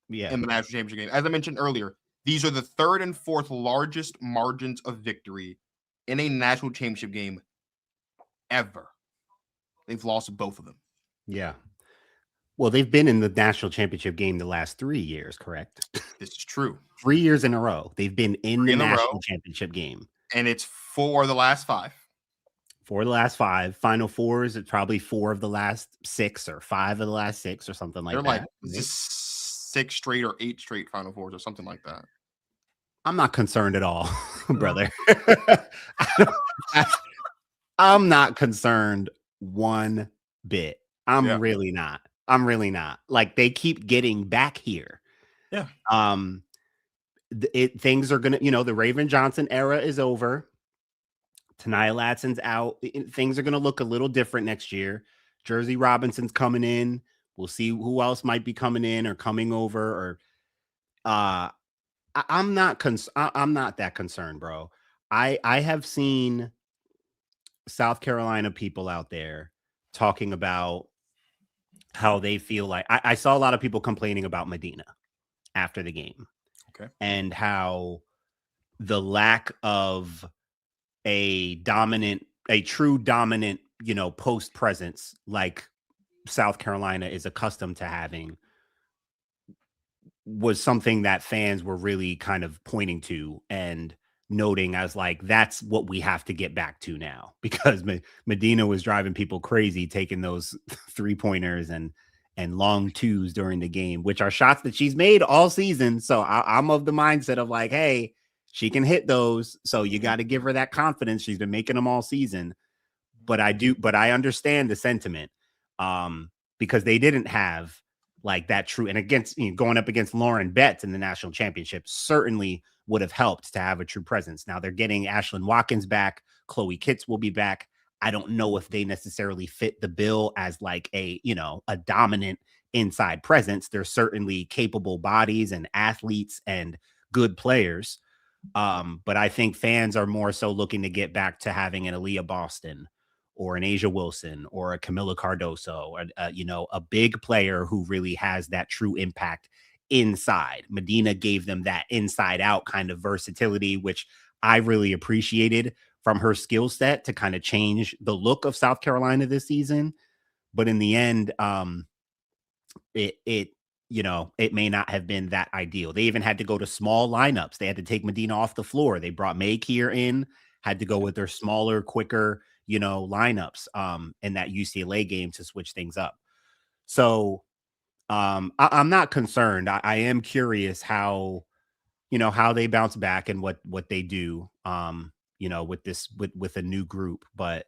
in the national championship game. As I mentioned earlier, these are the third and fourth largest margins of victory in a national championship game ever. They've lost both of them. Yeah. Well, they've been in the national championship game the last 3 years, correct? This is true. 3 years in a row. They've been in the national championship game. And it's 4 of the last 5. 4 of the last 5. Final Fours, it's probably 4 of the last 6 or 5 of the last 6 or something like that. They're like 6 straight or 8 straight Final Fours or something like that. I'm not concerned at all, brother. I'm not concerned one bit. I'm really not. Like, they keep getting back here. Yeah. Things are gonna, the Raven Johnson era is over. Tanaya Latson's out. Things are gonna look a little different next year. Jersey Robinson's coming in. We'll see who else might be coming in or coming over. Or I'm not that concerned, bro. I have seen South Carolina people out there talking about how they feel like I saw a lot of people complaining about Medina after the game. Okay. And how the lack of a true dominant, post presence like South Carolina is accustomed to having was something that fans were really kind of pointing to and noting as like, that's what we have to get back to now, because Medina was driving people crazy, taking those 3-pointers and long twos during the game, which are shots that she's made all season. So I'm of the mindset of like, hey, she can hit those. So you got to give her that confidence. She's been making them all season. But I understand the sentiment because they didn't have like that true. And against going up against Lauren Betts in the national championship certainly would have helped to have a true presence. Now they're getting Ashlyn Watkins back. Chloe Kitts will be back. I don't know if they necessarily fit the bill as like a dominant inside presence. They're certainly capable bodies and athletes and good players. But I think fans are more so looking to get back to having an Aaliyah Boston or an Asia Wilson or a Camila Cardoso, or, a big player who really has that true impact inside. Medina gave them that inside out kind of versatility, which I really appreciated from her skill set to kind of change the look of South Carolina this season. But in the end, it may not have been that ideal. They even had to go to small lineups. They had to take Medina off the floor. They brought May Keir in, had to go with their smaller, quicker, lineups in that UCLA game to switch things up. So I'm not concerned. I am curious how they bounce back and what they do, with a new group, but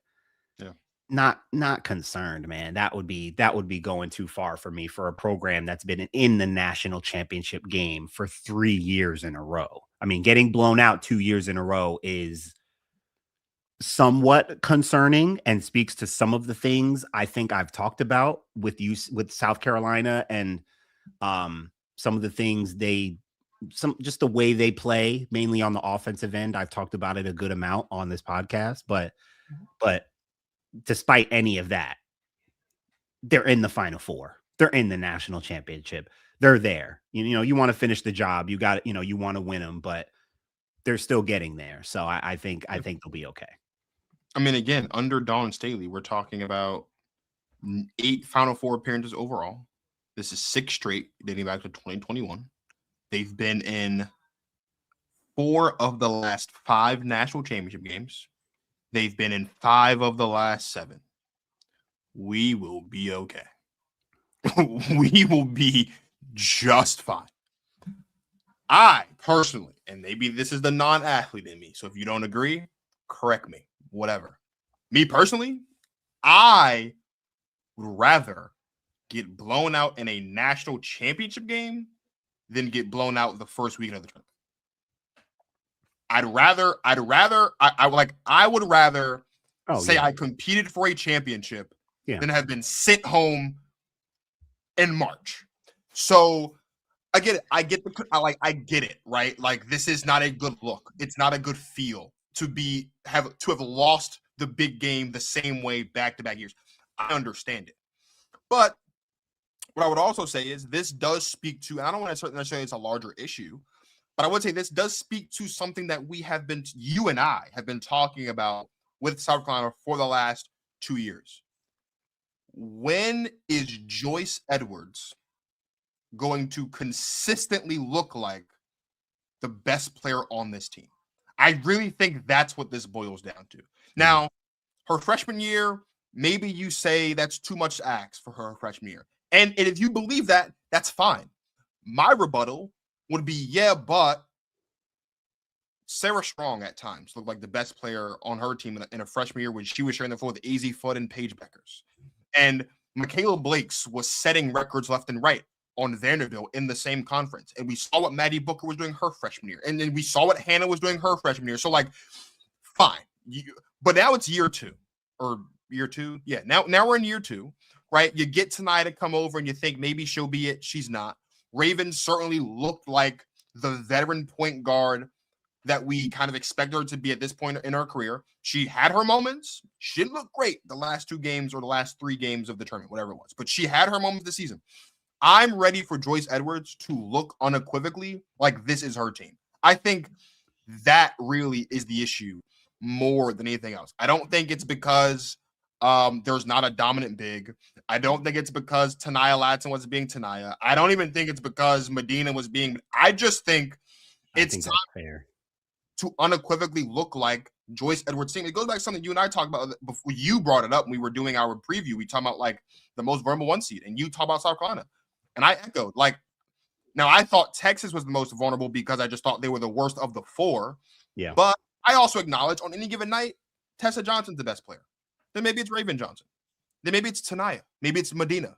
not concerned, man. That would be going too far for me for a program that's been in the national championship game for 3 years in a row. I mean, getting blown out 2 years in a row is somewhat concerning and speaks to some of the things I think I've talked about with South Carolina and some of the things just the way they play, mainly on the offensive end. I've talked about it a good amount on this podcast, but despite any of that, they're in the Final Four. They're in the national championship. They're there. You want to finish the job. You got, you want to win them, but they're still getting there. So I think they'll be okay. I mean, again, under Dawn Staley, we're talking about 8 Final Four appearances overall. This is 6 straight dating back to 2021. They've been in 4 of the last 5 national championship games. They've been in 5 of the last 7. We will be okay. We will be just fine. I personally, and maybe this is the non-athlete in me, so if you don't agree, correct me, whatever. Me personally, I would rather get blown out in a national championship game than get blown out the first weekend of the tournament. I would rather I competed for a championship than have been sent home in March. So I get it. I get it, right? Like, this is not a good look. It's not a good feel to be have lost the big game the same way back-to-back years. I understand it. But what I would also say is this does speak to, and I don't want to necessarily it's a larger issue, but I would say this does speak to something that you and I have been talking about with South Carolina for the last 2 years. When is Joyce Edwards going to consistently look like the best player on this team? I really think that's what this boils down to. Now, her freshman year, maybe you say that's too much to ask for her freshman year. And if you believe that, that's fine. My rebuttal would be, yeah, but Sarah Strong at times looked like the best player on her team in a freshman year when she was sharing the floor with Azzi Fudd and Paige Beckers. And Michaela Blakes was setting records left and right on Vanderbilt in the same conference. And we saw what Maddie Booker was doing her freshman year. And then we saw what Hannah was doing her freshman year. So, like, fine. But now it's year two. Yeah, now we're in year 2, right? You get Tanaya to come over and you think maybe she'll be it. She's not. Raven certainly looked like the veteran point guard that we kind of expect her to be at this point in her career. She had her moments. She didn't look great the last 2 games or the last 3 games of the tournament, whatever it was. But she had her moments this season. I'm ready for Joyce Edwards to look unequivocally like this is her team. I think that really is the issue more than anything else. I don't think it's because there's not a dominant big. I don't think it's because Tanaya Latson was being Tanaya. I don't even think it's because Medina was being. I just think it's time fair to unequivocally look like Joyce Edwards' team. It goes back to something you and I talked about before. You brought it up when we were doing our preview. We talked about like the most vulnerable 1 seed, and you talk about South Carolina. And I echoed, like, now I thought Texas was the most vulnerable because I just thought they were the worst of the 4. Yeah. But I also acknowledge on any given night, Tessa Johnson's the best player. Then maybe it's Raven Johnson. Then maybe it's Tanaya. Maybe it's Medina.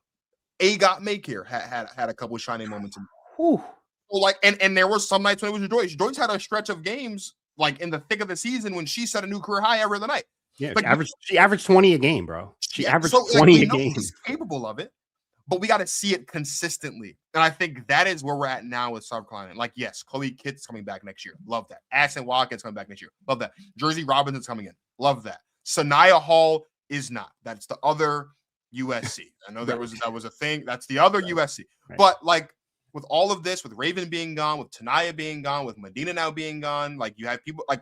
Got Maycare had a couple of shining moments. Well, like, and there were some nights when it was Joyce. Joyce had a stretch of games like in the thick of the season when she set a new career high every other night. Yeah, but she averaged 20 a game, bro. She averaged 20 like, a game. She's capable of it, but we got to see it consistently. And I think that is where we're at now with South Carolina. Like, yes, Chloe Kitt's coming back next year. Love that. Ashton Watkins coming back next year. Love that. Jersey Robinson's coming in. Love that. Sanaya Hall is not. That's the other USC. I know that was a thing. That's the other USC. Right. But like with all of this, with Raven being gone, with Tanaya being gone, with Medina now being gone, like you have people like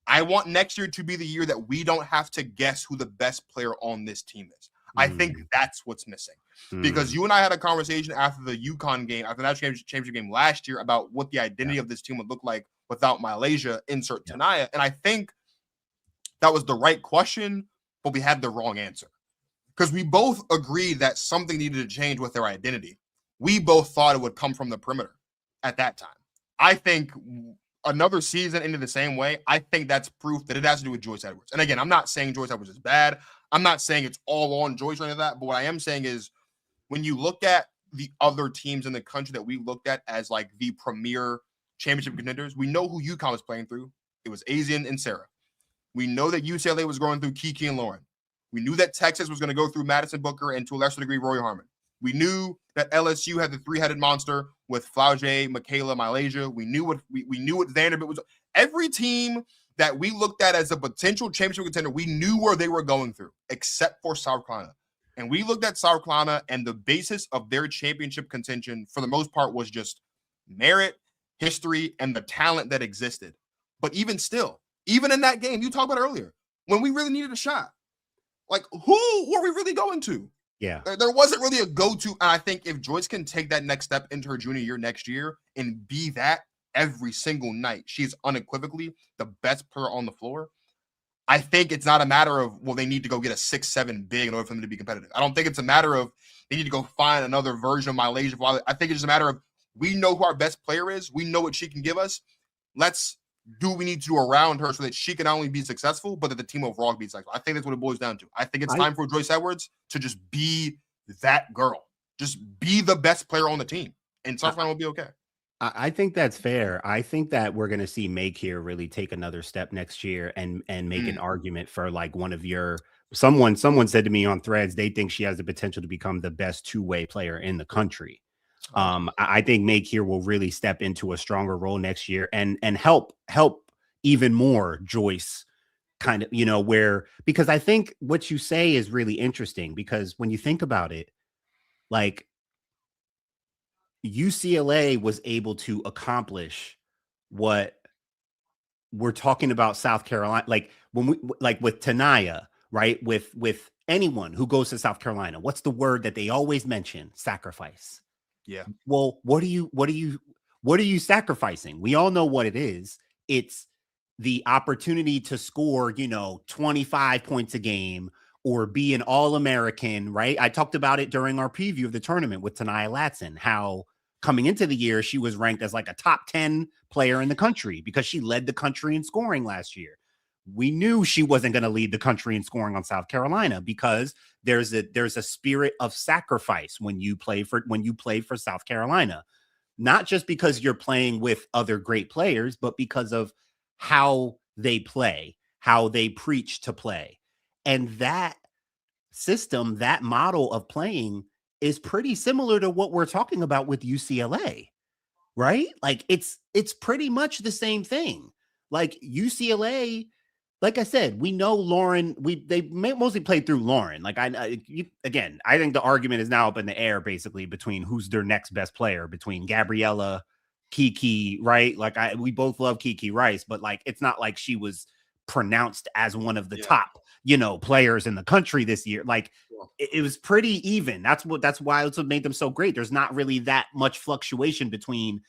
I want next year to be the year that we don't have to guess who the best player on this team is. I think that's what's missing. Because you and I had a conversation after the UConn game, after that championship game last year about what the identity of this team would look like without Malaysia, insert Tanaya. And I think that was the right question, but we had the wrong answer. Because we both agreed that something needed to change with their identity. We both thought it would come from the perimeter at that time. I think another season into the same way, I think that's proof that it has to do with Joyce Edwards. And again, I'm not saying Joyce Edwards is bad. I'm not saying it's all on Joyce or any of that. But what I am saying is when you look at the other teams in the country that we looked at as like the premier championship contenders, we know who UConn was playing through. It was Azian and Sarah. We know that UCLA was going through Kiki and Lauren. We knew that Texas was going to go through Madison Booker and to a lesser degree, Roy Harmon. We knew that LSU had the 3-headed monster with Flaugier, Michaela, Malaysia. We knew what Vanderbilt was. Every team that we looked at as a potential championship contender, we knew where they were going through, except for South Carolina. And we looked at South Carolina, and the basis of their championship contention, for the most part, was just merit, history, and the talent that existed. But even still, even in that game, you talked about earlier, when we really needed a shot, like who were we really going to? Yeah. There wasn't really a go-to. And I think if Joyce can take that next step into her junior year next year and be that every single night, she's unequivocally the best player on the floor. I think it's not a matter of, well, they need to go get a 6'7" big in order for them to be competitive. I don't think it's a matter of they need to go find another version of Malaysia. I think it's just a matter of we know who our best player is. We know what she can give us. Let's do what we need to do around her so that she can not only be successful, but that the team overall can be successful. I think that's what it boils down to. I think it's time for Joyce Edwards to just be that girl. Just be the best player on the team. And South Carolina will be okay. I think that's fair. I think that we're going to see Make here really take another step next year and make an argument for like one of your someone said to me on Threads, they think she has the potential to become the best two-way player in the country. I think Make here will really step into a stronger role next year and help even more Joyce kind of, where, because I think what you say is really interesting, because when you think about it, like UCLA was able to accomplish what we're talking about South Carolina, like when we, like with Tanaya, right? With anyone who goes to South Carolina, what's the word that they always mention? Sacrifice. Yeah. Well, what are you sacrificing? We all know what it is. It's the opportunity to score, 25 points a game or be an All-American, right? I talked about it during our preview of the tournament with Tanaya Latson, how coming into the year, she was ranked as like a top 10 player in the country because she led the country in scoring last year. We knew she wasn't going to lead the country in scoring on South Carolina because there's a spirit of sacrifice when you play for South Carolina, not just because you're playing with other great players, but because of how they play, how they preach to play. And that system, that model of playing is pretty similar to what we're talking about with UCLA, right? Like it's pretty much the same thing. Like UCLA, like I said, we know Lauren. They mostly played through Lauren. Like I think the argument is now up in the air, basically, between who's their next best player, between Gabriella, Kiki, right? Like we both love Kiki Rice, but like it's not like she was pronounced as one of the top, players in the country this year. Like it was pretty even. That's why it's what made them so great. There's not really that much fluctuation between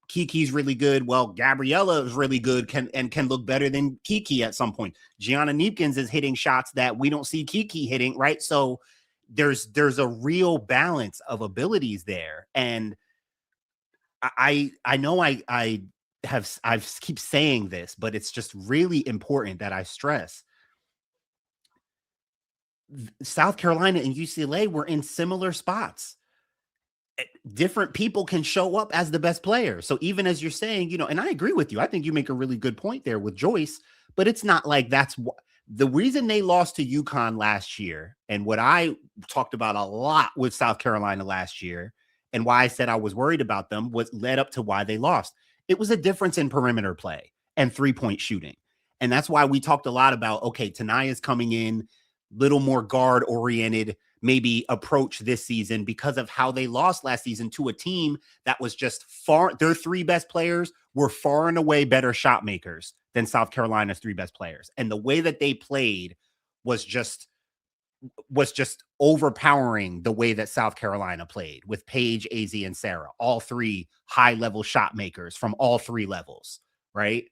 Kiki's really good. Well, Gabriella is really good, can look better than Kiki at some point. Gianna Neepkins is hitting shots that we don't see Kiki hitting, right? So there's a real balance of abilities there. And I know I keep saying this, but it's just really important that I stress South Carolina and UCLA were in similar spots. Different people can show up as the best player. So even as you're saying, and I agree with you, I think you make a really good point there with Joyce, but it's not like that's the reason they lost to UConn last year. And what I talked about a lot with South Carolina last year and why I said I was worried about them was led up to why they lost. It was a difference in perimeter play and 3-point shooting. And that's why we talked a lot about, okay, Tanaya's coming in, little more guard oriented, maybe approach this season because of how they lost last season to a team that was just their 3 best players were far and away better shot makers than South Carolina's 3 best players. And the way that they played was just overpowering the way that South Carolina played with Paige, AZ, and Sarah, all 3 high-level shot makers from all 3 levels, right?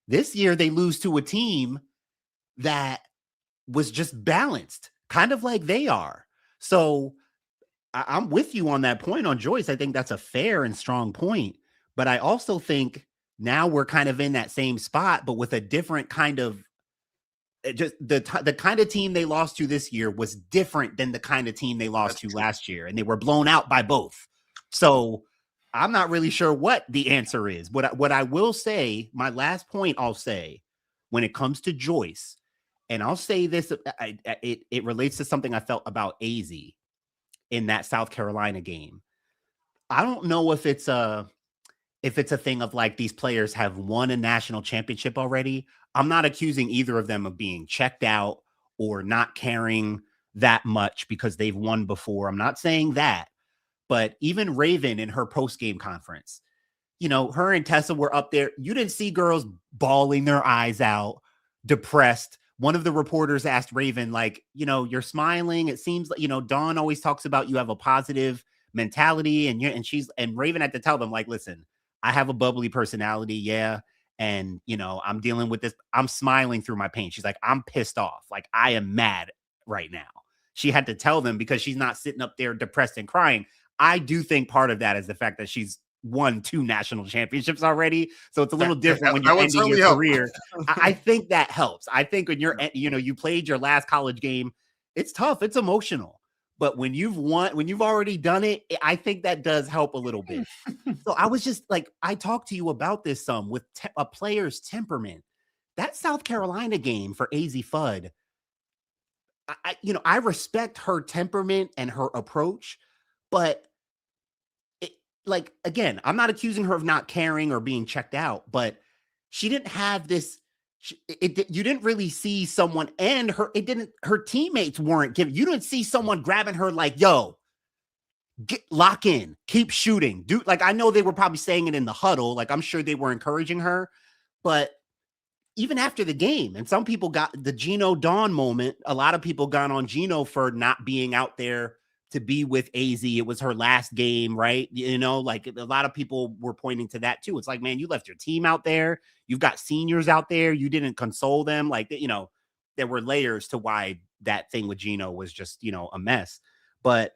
This year, they lose to a team that was just balanced, kind of like they are. So I'm with you on that point on Joyce. I think that's a fair and strong point. But I also think now we're kind of in that same spot, but with a different kind of just the kind of team they lost to this year was different than the kind of team they lost to last year. And they were blown out by both. So I'm not really sure what the answer is. What I will say, my last point I'll say when it comes to Joyce, and I'll say this, it relates to something I felt about AZ in that South Carolina game. I don't know if it's a thing of like these players have won a national championship already. I'm not accusing either of them of being checked out or not caring that much because they've won before. I'm not saying that. But even Raven in her post-game conference, her and Tessa were up there. You didn't see girls bawling their eyes out, depressed. One of the reporters asked Raven, like, you're smiling. It seems like, Dawn always talks about you have a positive mentality and Raven had to tell them, like, listen, I have a bubbly personality. Yeah. And, I'm dealing with this. I'm smiling through my pain. She's like, I'm pissed off. Like, I am mad right now. She had to tell them because she's not sitting up there depressed and crying. I do think part of that is the fact that she's won 2 national championships already. So it's a little different when you're ending your career. I think that helps. I think when you're, you played your last college game, it's tough. It's emotional. But when you've already done it, I think that does help a little bit. So I was just like, I talked to you about this some with a player's temperament. That South Carolina game for AZ Fudd, I respect her temperament and her approach, but again, I'm not accusing her of not caring or being checked out, but she didn't have this you didn't really see someone, and her teammates weren't giving. You didn't see someone grabbing her like, yo, lock in, keep shooting, dude. Like, I know they were probably saying it in the huddle. Like, I'm sure they were encouraging her, but even after the game, and some people got the Gino Dawn moment. A lot of people got on Gino for not being out there to be with AZ. It was her last game, right? You know, like a lot of people were pointing to that too. It's like, man, you left your team out there. You've got seniors out there. You didn't console them. Like, you know, there were layers to why that thing with Gino was just, you know, a mess. But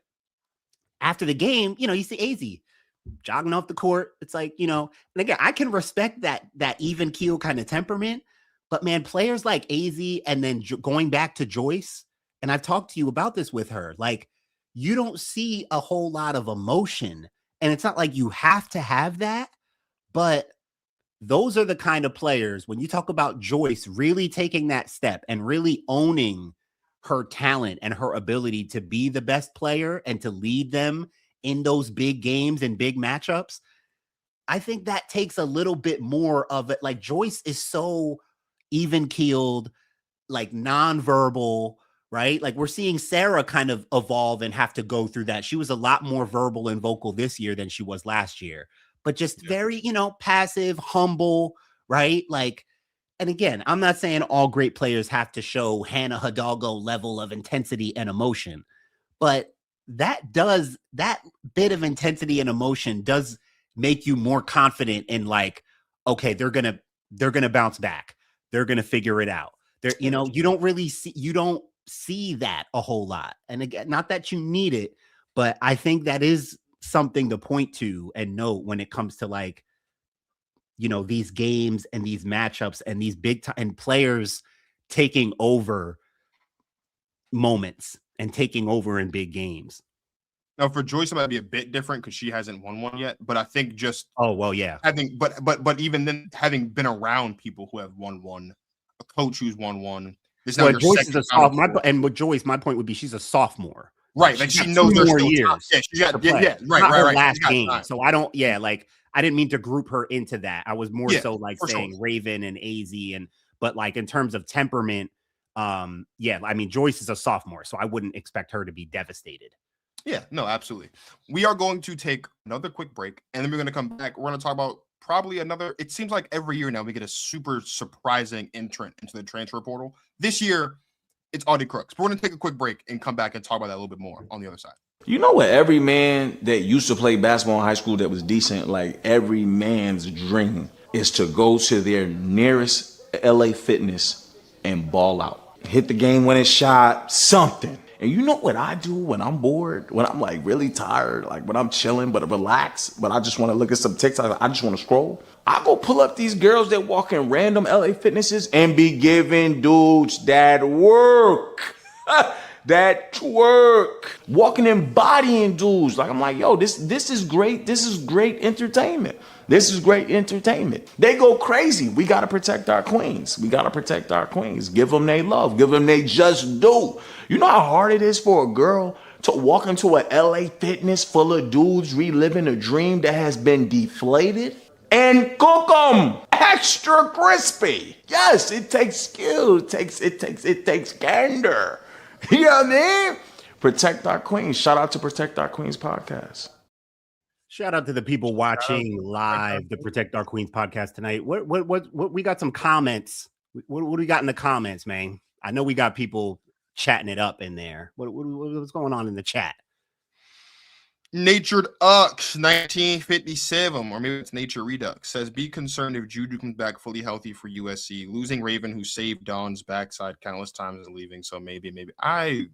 after the game, you know, you see AZ jogging off the court. It's like, you know, and again, I can respect that even keel kind of temperament, but man, players like AZ and then going back to Joyce, and I've talked to you about this with her, like, you don't see a whole lot of emotion, and it's not like you have to have that, but those are the kind of players, when you talk about Joyce really taking that step and really owning her talent and her ability to be the best player and to lead them in those big games and big matchups, I think that takes a little bit more of it. Like, Joyce is so even-keeled, like nonverbal, right? Like, we're seeing Sarah kind of evolve and have to go through that. She was a lot more verbal and vocal this year than she was last year, but just very, you know, passive, humble, right? Like, and again, I'm not saying all great players have to show Hannah Hidalgo level of intensity and emotion, but that bit of intensity and emotion does make you more confident in, like, okay, they're going to bounce back. They're going to figure it out. You know, you don't see that a whole lot. And again, not that you need it, but I think that is something to point to and note when it comes to, like, you know, these games and these matchups and these big time and players taking over moments and taking over in big games. Now, for Joyce, it might be a bit different because she hasn't won one yet. But I think just yeah. But even then, having been around people who have won one, a coach who's won one. This well, Joyce is a sophomore, and with Joyce, my point would be she's a sophomore, right? Like, she knows there's more years. Yeah, she got right. Last game, so I didn't mean to group her into that. I was more so like saying sure. Raven and AZ, but like in terms of temperament, I mean, Joyce is a sophomore, so I wouldn't expect her to be devastated. Yeah, no, absolutely. We are going to take another quick break, and then we're going to come back. We're going to talk about probably another. It seems like every year now we get a super surprising entrant into the transfer portal. This year, it's Audi Crooks. But we're going to take a quick break and come back and talk about that a little bit more on the other side. You know what? Every man that used to play basketball in high school that was decent, like, every man's dream is to go to their nearest LA Fitness and ball out. Hit the game-winning shot, something. And you know what I do when I'm bored, when I'm like really tired, like when I'm chilling, but relax, but I just want to look at some TikTok, I just want to scroll. I go pull up these girls that walk in random LA Fitnesses and be giving dudes that work. That twerk. Walking and bodying dudes. Like, I'm like, yo, this is great. This is great entertainment. This is great entertainment. They go crazy. We got to protect our queens. We got to protect our queens. Give them they love. Give them they just do. You know how hard it is for a girl to walk into a LA Fitness full of dudes reliving a dream that has been deflated and cook them extra crispy? Yes, it takes skill. It takes candor. You know what I mean? Protect our queens. Shout out to Protect Our Queens podcast. Shout out to the people watching live the Protect Our Queens podcast tonight. What we got some comments. What do we got in the comments, man? I know we got people chatting it up in there. What's going on in the chat? Natured Ux 1957, or maybe it's Nature Redux, says, be concerned if Juju comes back fully healthy for USC. Losing Raven, who saved Dawn's backside countless times, is leaving. So maybe I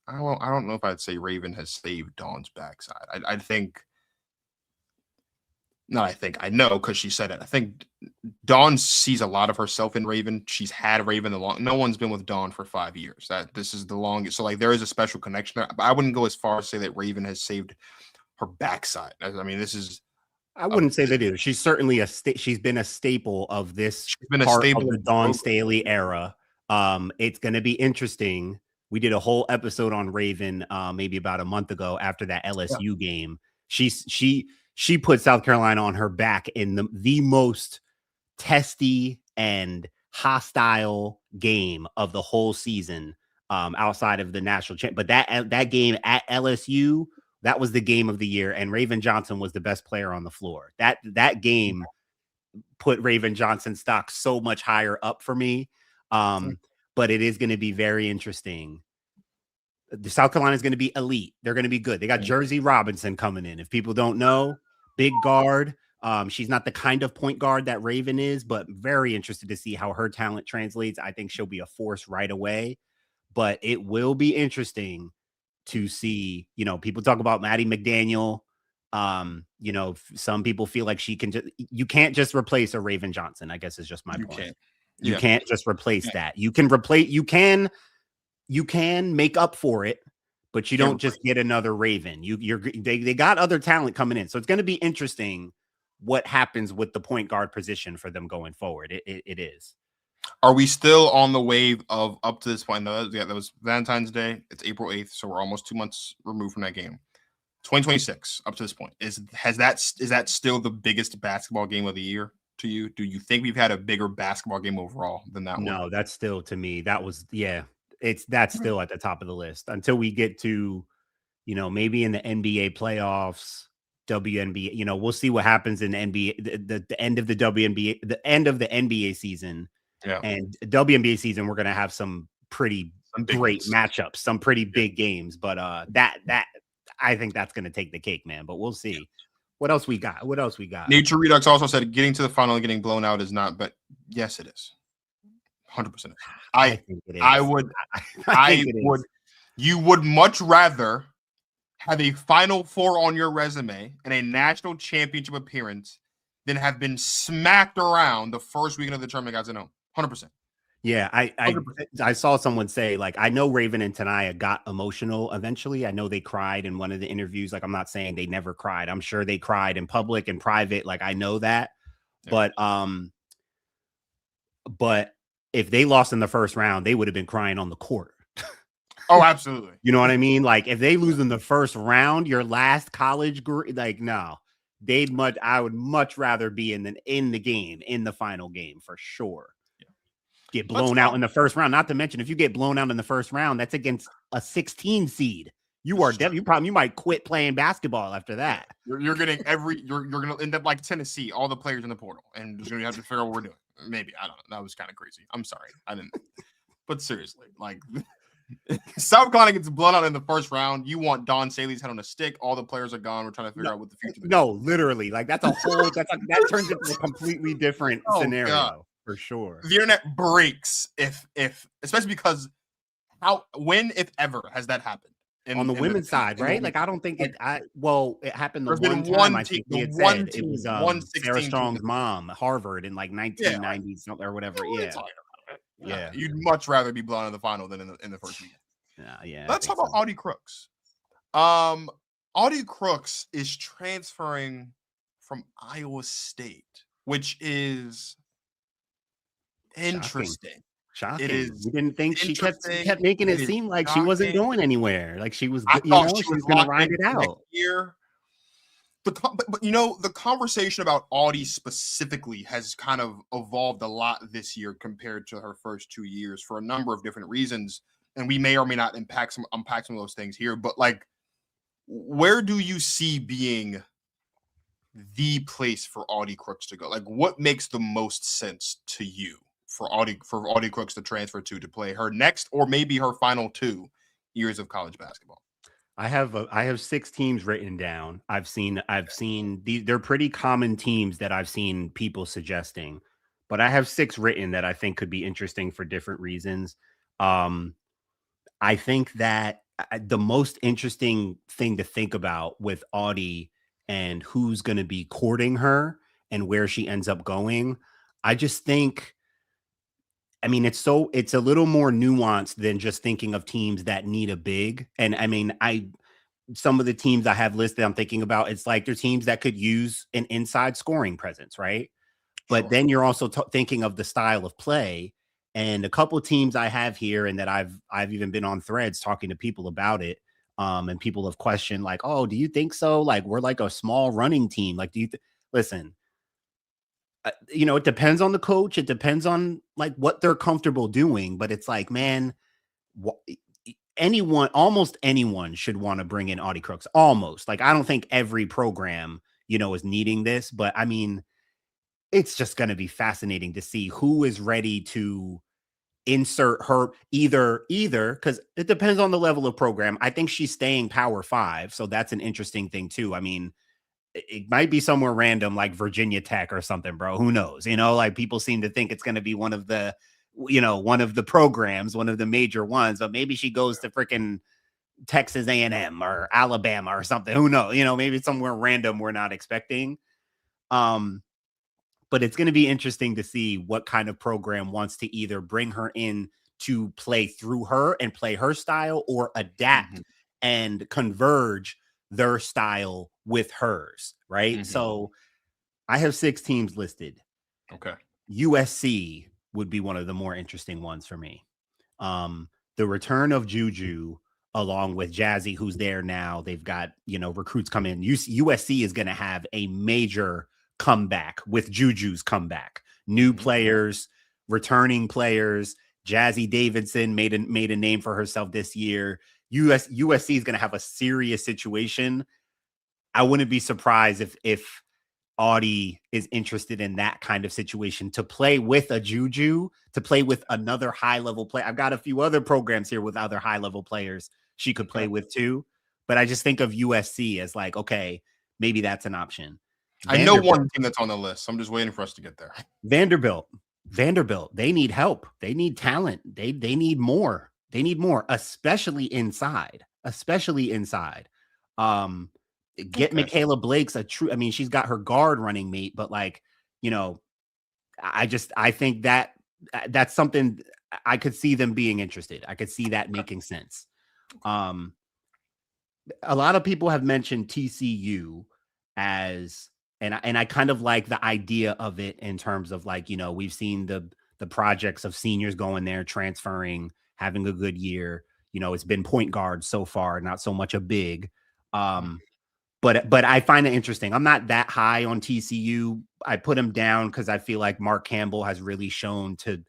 don't know if I'd say Raven has saved Dawn's backside. I know because she said it. I think Dawn sees a lot of herself in Raven. She's had Raven no one's been with Dawn for 5 years. This is the longest. So, like, there is a special connection there. But I wouldn't go as far as say that Raven has saved her backside. I mean, I wouldn't say that either. She's certainly she's been a staple of this part of the Dawn Staley era. It's going to be interesting. We did a whole episode on Raven maybe about a month ago after that LSU game. She put South Carolina on her back in the most testy and hostile game of the whole season, outside of the national champ. But that game at LSU, that was the game of the year, and Raven Johnson was the best player on the floor. That game put Raven Johnson stock so much higher up for me. But it is going to be very interesting. The South Carolina is going to be elite. They're going to be good. They got Jersey Robinson coming in. If people don't know, big guard. She's not the kind of point guard that Raven is, but very interested to see how her talent translates. I think she'll be a force right away, but it will be interesting to see, people talk about Maddie McDaniel. Some people feel like you can't just replace a Raven Johnson, I guess is just my point. You can't just replace that. You can make up for it, but you don't just get another Raven. They got other talent coming in. So it's going to be interesting what happens with the point guard position for them going forward. It is. Are we still on the wave of up to this point? That was Valentine's Day. It's April 8th. So we're almost 2 months removed from that game. 2026 up to this point. Is that still the biggest basketball game of the year to you? Do you think we've had a bigger basketball game overall than that one? No, that's still, to me, that's still at the top of the list until we get to, maybe in the NBA playoffs, WNBA, we'll see what happens in the NBA, the end of the WNBA, the end of the NBA season. Yeah. And WNBA season, we're going to have some pretty great matchups, some pretty big games, but that I think that's going to take the cake, man, but we'll see. What else we got? Nature Redux also said getting to the final and getting blown out is not, but yes, it is. 100%. I think it is. You would much rather have a Final Four on your resume and a national championship appearance than have been smacked around the first weekend of the tournament, guys. I know. 100%. Yeah, I saw someone say, like, I know Raven and Tanaya got emotional eventually. I know they cried in one of the interviews. Like, I'm not saying they never cried. I'm sure they cried in public and private. Like, I know that. Yeah. But if they lost in the first round, they would have been crying on the court. Oh, absolutely. You know what I mean? Like, if they lose in the first round, your last college, no. I would much rather be in the final game for sure. Get blown out in the first round. Not to mention, if you get blown out in the first round, that's against a 16 seed. You might quit playing basketball after that. You're getting you're gonna end up like Tennessee, all the players in the portal, and just gonna have to figure out what we're doing. Maybe, I don't know. That was kind of crazy. I'm sorry, I didn't. But seriously, like, South Carolina gets blown out in the first round. You want Don Saley's head on a stick. All the players are gone. We're trying to figure out what the future is. No, literally, like that turns into a completely different scenario. God. For sure. The internet breaks if especially because when, if ever, has that happened? On the women's side, right? Like, I don't think it happened the one time. I think it was Sarah Strong's mom, Harvard, in like 1990 something or whatever. Yeah. You'd much rather be blown in the final than in the first weekend. Yeah. Let's talk about Audi Crooks. Audi Crooks is transferring from Iowa State, which is interesting. Shocking. It is. We didn't think she kept making it seem like she wasn't going anywhere. Like she was, she was going to ride it out. But the conversation about Audi specifically has kind of evolved a lot this year compared to her first 2 years for a number of different reasons, and we may or may not unpack some of those things here. But like, where do you see being the place for Audi Crooks to go? Like, what makes the most sense to you for Audi Crooks to transfer to play her next or maybe her final 2 years of college basketball? I have 6 teams written down. I've seen these. They're pretty common teams that I've seen people suggesting, but I have 6 written that I think could be interesting for different reasons. I think that the most interesting thing to think about with Audi and who's going to be courting her and where she ends up going, I just think, I mean, it's a little more nuanced than just thinking of teams that need a big. And I mean, some of the teams I have listed, I'm thinking about, it's like they're teams that could use an inside scoring presence, right? But then you're also thinking of the style of play. And a couple of teams I have here, and that I've even been on threads talking to people about it. And people have questioned, like, oh, do you think so? Like, we're like a small running team. Like, listen, it depends on the coach. It depends on like what they're comfortable doing. But it's like, man, almost anyone should want to bring in Audi Crooks. Almost. Like, I don't think every program, is needing this. But I mean, it's just going to be fascinating to see who is ready to insert her either because it depends on the level of program. I think she's staying Power 5, so that's an interesting thing too. I mean, it might be somewhere random like Virginia Tech or something, bro. Who knows? Like people seem to think it's going to be one of the programs, one of the major ones, but maybe she goes to freaking Texas A&M or Alabama or something. Who knows? Maybe somewhere random we're not expecting. But it's going to be interesting to see what kind of program wants to either bring her in to play through her and play her style, or adapt and converge their style with hers, right? So I have 6 teams listed. Okay. USC would be one of the more interesting ones for me. The return of Juju along with Jazzy, who's there now. They've got, recruits come in. USC is going to have a major comeback with Juju's comeback. New players, returning players. Jazzy Davidson made a name for herself this year. USC is going to have a serious situation. I wouldn't be surprised if Audi is interested in that kind of situation, to play with a Juju, to play with another high-level player. I've got a few other programs here with other high-level players she could play with too, but I just think of USC as like, okay, maybe that's an option. I know one team that's on the list. I'm just waiting for us to get there. Vanderbilt. They need help. They need talent. They need more. They need more, especially inside. Get Michaela Blake's she's got her guard running mate, but like, I think that's something I could see them being interested. I could see that making sense. A lot of people have mentioned TCU as, and I kind of like the idea of it in terms of like, we've seen the projects of seniors going there, transferring, having a good year. It's been point guard so far, not so much a big. But I find it interesting. I'm not that high on TCU. I put him down because I feel like Mark Campbell has really shown to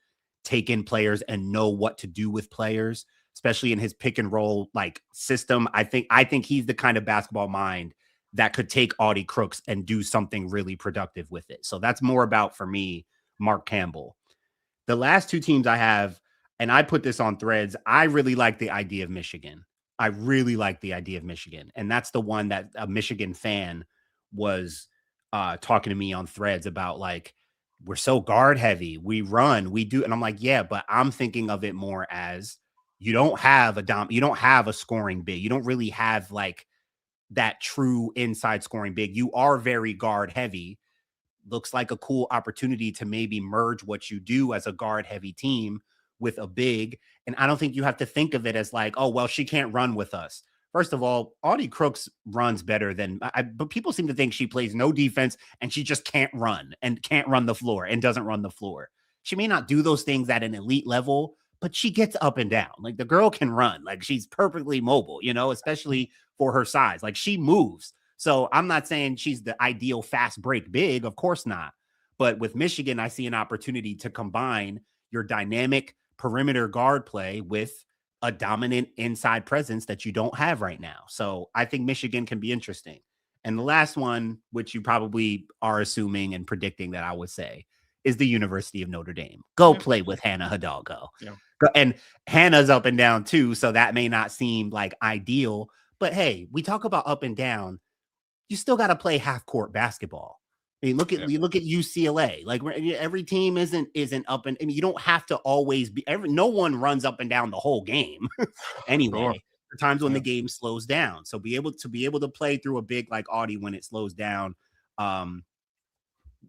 take in players and know what to do with players, especially in his pick and roll like system. I think he's the kind of basketball mind that could take Audi Crooks and do something really productive with it. So that's more about, for me, Mark Campbell. The last 2 teams I have, and I put this on Threads, I really like the idea of Michigan. And that's the one that a Michigan fan was talking to me on Threads about, like, we're so guard heavy. We run, we do. And I'm like, yeah, but I'm thinking of it more as you don't have a scoring big. You don't really have like that true inside scoring big. You are very guard heavy. Looks like a cool opportunity to maybe merge what you do as a guard heavy team with a big. And I don't think you have to think of it as like, oh, well, she can't run with us. First of all, Audi Crooks runs better than but people seem to think she plays no defense and she just can't run the floor and doesn't run the floor. She may not do those things at an elite level, but she gets up and down. Like, the girl can run. Like, she's perfectly mobile, especially for her size. Like, she moves. So I'm not saying she's the ideal fast break big. Of course not. But with Michigan, I see an opportunity to combine your dynamic perimeter guard play with a dominant inside presence that you don't have right now. So I think Michigan can be interesting. And the last one, which you probably are assuming and predicting that I would say, is the University of Notre Dame. Go play with Hannah Hidalgo. Yeah. And Hannah's up and down too, so that may not seem like ideal. But hey, we talk about up and down. You still got to play half court basketball. I mean, look at UCLA. Like, every team isn't up and you don't have to always be. No one runs up and down the whole game anyway. Sure. There are times when the game slows down. So be able to play through a big like Audi when it slows down.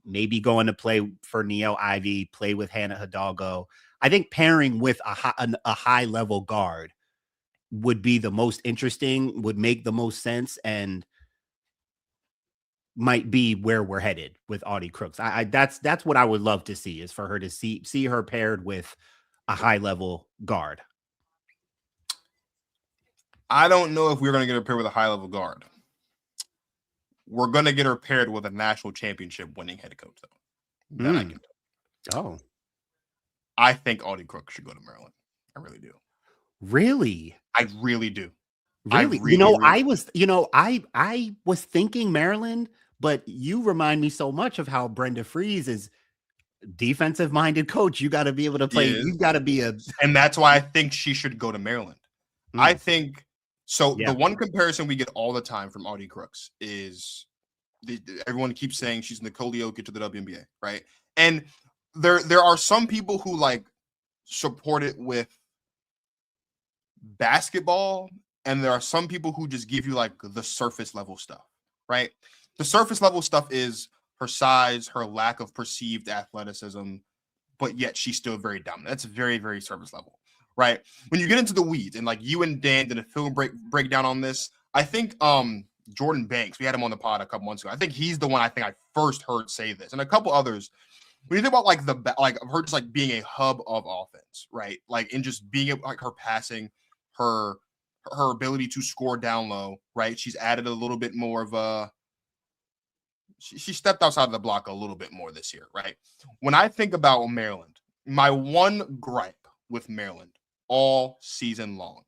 Maybe going to play for Niele Ivey, play with Hannah Hidalgo. I think pairing with a high level guard would be the most interesting, would make the most sense, and might be where we're headed with Audi Crooks. That's what I would love to see, is for her to see her paired with a high level guard. I don't know if we're going to get her paired with a high level guard. We're going to get her paired with a national championship winning head coach, though. that I can. Oh, I think Audi Crooks should go to Maryland. I really do. Really? I really do. Really? I was thinking Maryland, but you remind me so much of how Brenda Freese is defensive minded coach. You got to be able to play. You got to be and that's why I think she should go to Maryland. I think so. Yeah. The one comparison we get all the time from Audi Crooks is everyone keeps saying she's Nicole Jokic to the WNBA, right? And there are some people who like support it with basketball, and there are some people who just give you like the surface level stuff, right? The surface level stuff is her size, her lack of perceived athleticism, but yet she's still very dominant. That's very, very surface level, right? When you get into the weeds, and like you and Dan did a film breakdown on this, I think Jordan Banks, we had him on the pod a couple months ago. I think he's the one I think I first heard say this, and a couple others. When you think about like her just like being a hub of offense, right? Like and just being able, like her passing, her ability to score down low, right? She's added a little bit more of a. She stepped outside of the block a little bit more this year, right? When I think about Maryland, my one gripe with Maryland all season long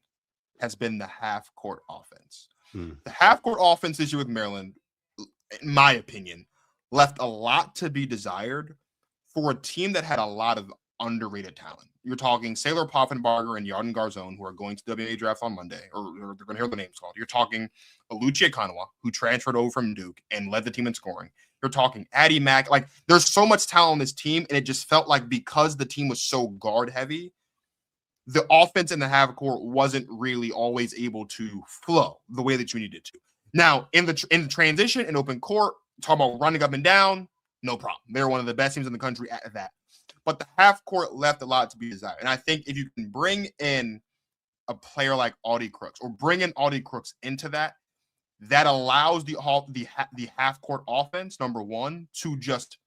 has been the half-court offense. The half-court offense this year with Maryland, in my opinion, left a lot to be desired for a team that had a lot of underrated talent. You're talking Saylor Poffenbarger and Yarden Garzone, who are going to WNBA Draft on Monday, or they're going to hear the names called. You're talking Aluchi Ekanwa, who transferred over from Duke and led the team in scoring. You're talking Addie Mack. Like, there's so much talent on this team, and it just felt like because the team was so guard-heavy, the offense in the half court wasn't really always able to flow the way that you needed to. Now, in the transition in open court, talking about running up and down, no problem. They're one of the best teams in the country at that. But the half court left a lot to be desired. And I think if you can bring in a player like Audi Crooks or bring in Audi Crooks into that, that allows the half court offense, number one, to just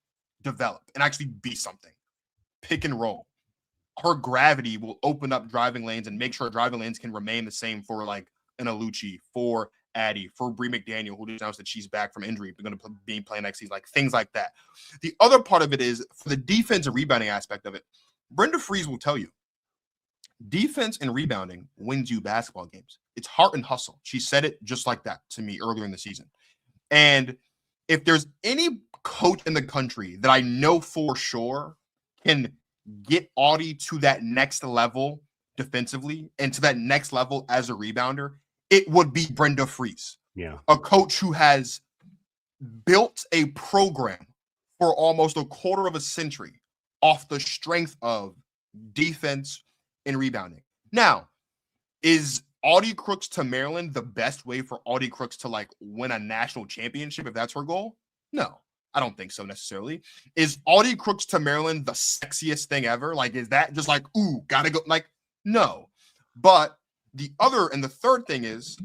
develop and actually be something. Pick and roll. Her gravity will open up driving lanes and make sure driving lanes can remain the same for like an Aluchi, for Addie, for Bree McDaniel, who just announced that she's back from injury, but going to be playing next season, like things like that. The other part of it is for the defense and rebounding aspect of it. Brenda Freese will tell you, defense and rebounding wins you basketball games. It's heart and hustle. She said it just like that to me earlier in the season. And if there's any coach in the country that I know for sure can get Audi to that next level defensively and to that next level as a rebounder, it would be Brenda Freese. Yeah. A coach who has built a program for almost a quarter of a century off the strength of defense and rebounding. Now, is Audi Crooks to Maryland the best way for Audi Crooks to like win a national championship if that's her goal? No, I don't think so necessarily. Is Audi Crooks to Maryland the sexiest thing ever? Like, is that just like, ooh, gotta go? Like, no. But the other and the third thing is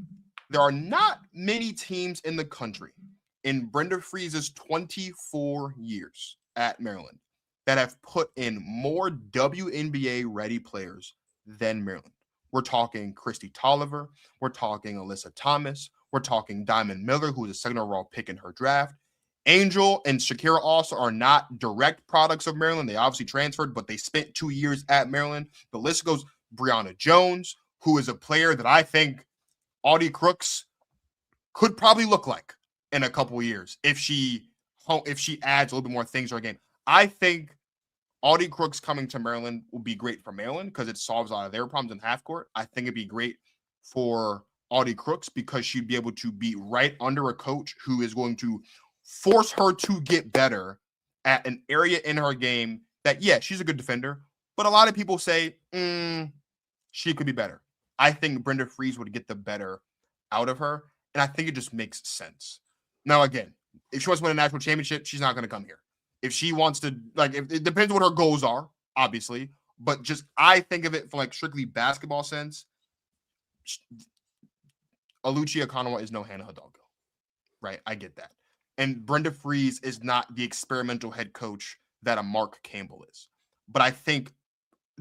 there are not many teams in the country in Brenda Freese's 24 years at Maryland that have put in more WNBA ready players than Maryland. We're talking Christy Tolliver. We're talking Alyssa Thomas. We're talking Diamond Miller, who was a second overall pick in her draft. Angel and Shakira also are not direct products of Maryland. They obviously transferred, but they spent 2 years at Maryland. The list goes. Brianna Jones, who is a player that I think Audi Crooks could probably look like in a couple of years if she adds a little bit more things to her game. I think Audi Crooks coming to Maryland will be great for Maryland because it solves a lot of their problems in half court. I think it'd be great for Audi Crooks because she'd be able to be right under a coach who is going to force her to get better at an area in her game that, yeah, she's a good defender, but a lot of people say she could be better. I think Brenda Freese would get the better out of her, and I think it just makes sense. Now, again, if she wants to win a national championship, she's not going to come here. If she wants to, like, it depends what her goals are, obviously, but just I think of it from like strictly basketball sense. Aluchi Ekanwa is no Hannah Hidalgo, right? I get that. And Brenda Freese is not the experimental head coach that a Mark Campbell is. But I think